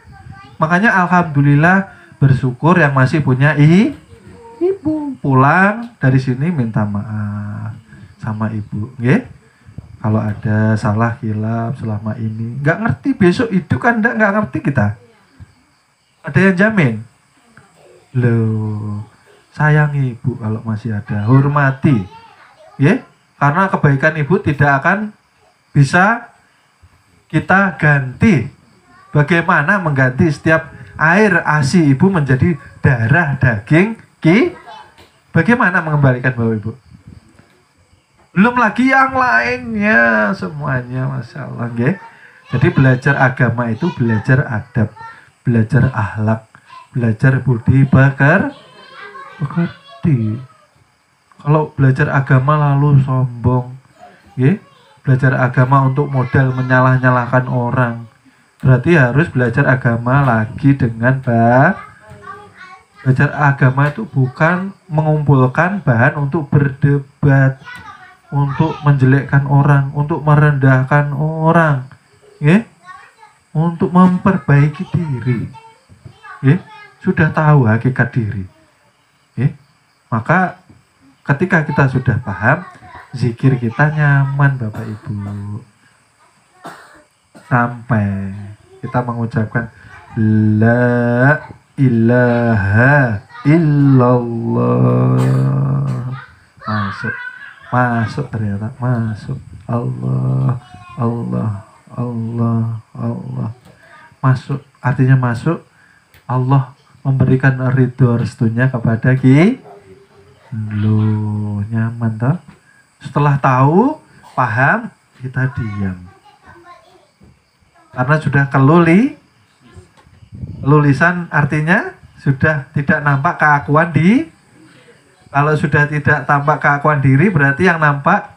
Makanya alhamdulillah bersyukur yang masih punya ibu. Pulang dari sini minta maaf sama ibu, kalau ada salah hilaf selama ini. Nggak ngerti besok itu kan nggak ngerti kita. Ada yang jamin? Loh, sayangi ibu kalau masih ada, hormati, karena kebaikan ibu tidak akan bisa kita ganti. Bagaimana mengganti setiap air ASI ibu menjadi darah daging bagaimana mengembalikan Bapak Ibu? Belum lagi yang lainnya semuanya, Masya Allah. Jadi belajar agama itu belajar adab, belajar akhlak, belajar budi pekerti. Kalau belajar agama lalu sombong, ya, belajar agama untuk modal menyalah-nyalahkan orang, berarti harus belajar agama lagi dengan belajar agama itu bukan mengumpulkan bahan untuk berdebat, untuk menjelekkan orang, untuk merendahkan orang, ya, untuk memperbaiki diri, ya, sudah tahu hakikat diri, ya, maka ketika kita sudah paham, zikir kita nyaman Bapak Ibu. Sampai kita mengucapkan la ilaha illallah. Masuk ternyata, masuk. Allah, Allah, Allah, Allah. Masuk, artinya masuk. Allah memberikan ridho restunya kepada kita. Lu nyaman toh? Setelah tahu, paham, kita diam. Karena sudah kelulisan artinya sudah tidak nampak keakuan kalau sudah tidak tampak keakuan diri, berarti yang nampak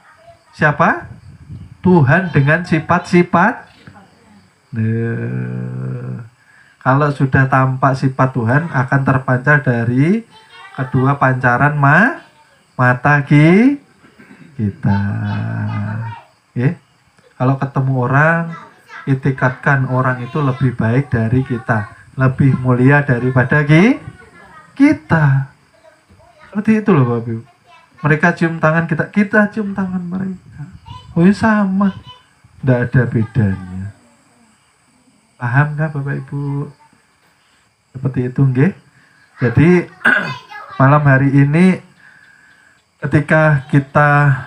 siapa? Tuhan dengan sifat-sifat. Kalau sudah tampak sifat Tuhan, akan terpancar dari kedua pancaran mata kita. Ya. Kalau ketemu orang, itikadkan orang itu lebih baik dari kita, lebih mulia daripada kita. Seperti itu loh Bapak Ibu. Mereka cium tangan kita cium tangan mereka. Oh ya sama, tidak ada bedanya. Paham nggak Bapak Ibu? Seperti itu nggih. Jadi malam hari ini ketika kita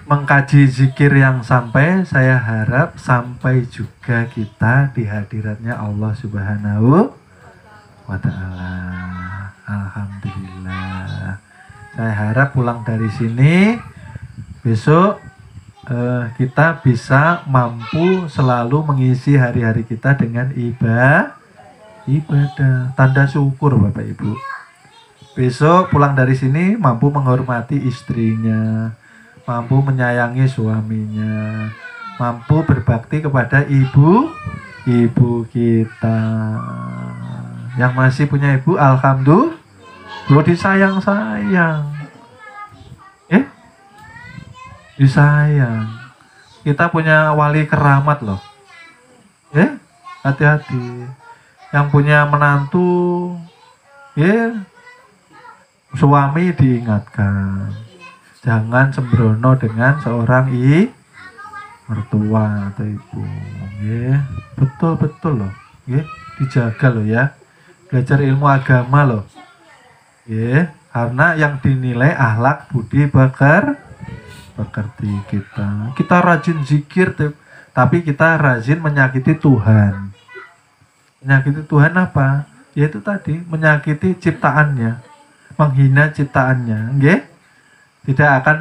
mengkaji zikir yang sampai, saya harap sampai juga kita di hadiratnya Allah Subhanahu wa Ta'ala. Alhamdulillah. Saya harap pulang dari sini besok kita bisa mampu selalu mengisi hari-hari kita dengan ibadah, tanda syukur Bapak Ibu. Besok pulang dari sini mampu menghormati istrinya, mampu menyayangi suaminya, mampu berbakti kepada ibu kita. Yang masih punya ibu, alhamdulillah, disayang-sayang. Disayang. Kita punya wali keramat loh. Hati-hati. Yang punya menantu, suami diingatkan. Jangan sembrono dengan seorang mertua atau ibu. Betul-betul loh. Dijaga loh ya. Belajar ilmu agama loh. Karena yang dinilai akhlak budi pekerti kita. Kita rajin zikir, tapi kita rajin menyakiti Tuhan. Menyakiti Tuhan apa? Yaitu tadi, menyakiti ciptaannya, menghina ciptaannya. Tidak akan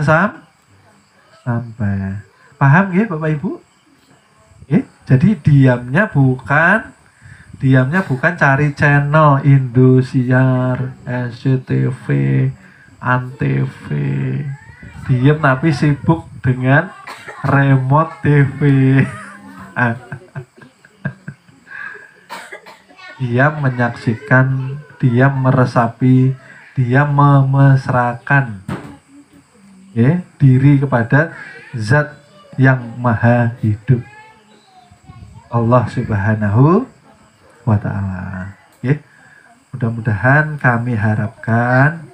sampai. Paham Bapak Ibu? Jadi diamnya bukan cari channel Indosiar, SCTV, Antv. Diam tapi sibuk dengan remote TV. Diam menyaksikan, diam meresapi, diam memesrakan diri kepada Zat yang Maha Hidup, Allah Subhanahu wa Ta'ala. Mudah-mudahan kami harapkan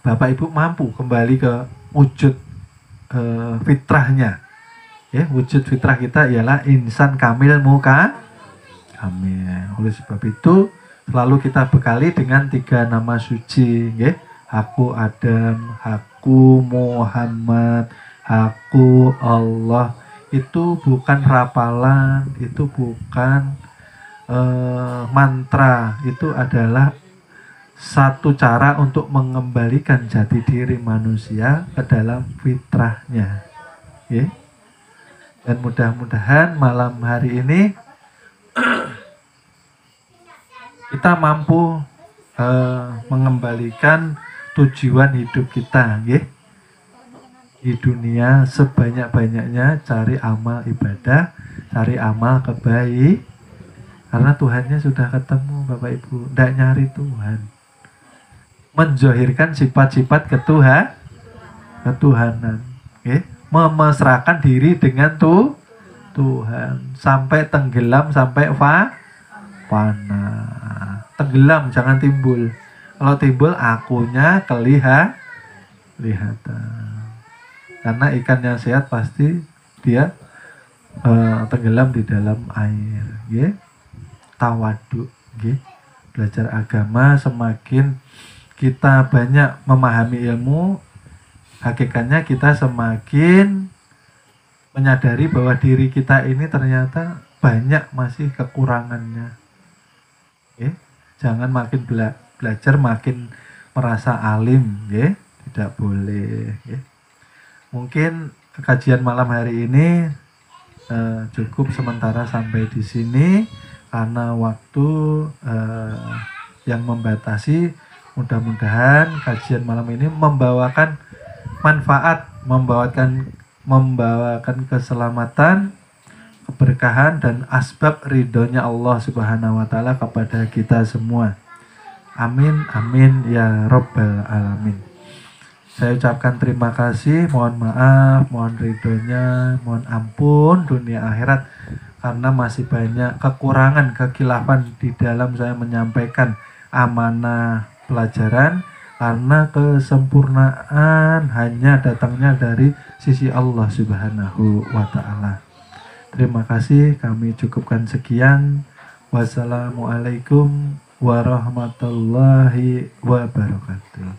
Bapak Ibu mampu kembali ke wujud fitrahnya. Wujud fitrah kita ialah insan kamil muka kamil. Oleh sebab itu selalu kita bekali dengan 3 nama suci. Aku Adam, aku Muhammad, aku Allah. Itu bukan rapalan, itu bukan mantra, itu adalah satu cara untuk mengembalikan jati diri manusia ke dalam fitrahnya. Dan mudah-mudahan malam hari ini kita mampu mengembalikan tujuan hidup kita, nggih. Di dunia sebanyak-banyaknya cari amal ibadah, cari amal kebaik. Karena Tuhannya sudah ketemu, Bapak Ibu. Tidak nyari Tuhan. Menzohirkan sifat-sifat ketuhanan. Okay? Memesrakan diri dengan Tuhan. Sampai tenggelam, sampai fana. Tenggelam, jangan timbul. Kalau timbul, akunya kelihatan. Karena ikan yang sehat pasti dia tenggelam di dalam air. Okay? Tawaduk. Okay? Belajar agama, semakin kita banyak memahami ilmu, hakikatnya kita semakin menyadari bahwa diri kita ini ternyata banyak masih kekurangannya. Okay? Jangan makin belajar makin merasa alim, okay? Tidak boleh. Okay? Mungkin kajian malam hari ini cukup sementara sampai di sini karena waktu yang membatasi. Mudah-mudahan kajian malam ini membawakan manfaat, membawakan keselamatan, keberkahan dan asbab ridhonya Allah Subhanahu wa taala kepada kita semua. Amin amin ya rabbal alamin. Saya ucapkan terima kasih, mohon maaf, mohon ridhonya, mohon ampun dunia akhirat karena masih banyak kekurangan, kekilafan di dalam saya menyampaikan amanah pelajaran, karena kesempurnaan hanya datangnya dari sisi Allah Subhanahu wa taala. Terima kasih, kami cukupkan sekian. Wassalamualaikum warahmatullahi wabarakatuh.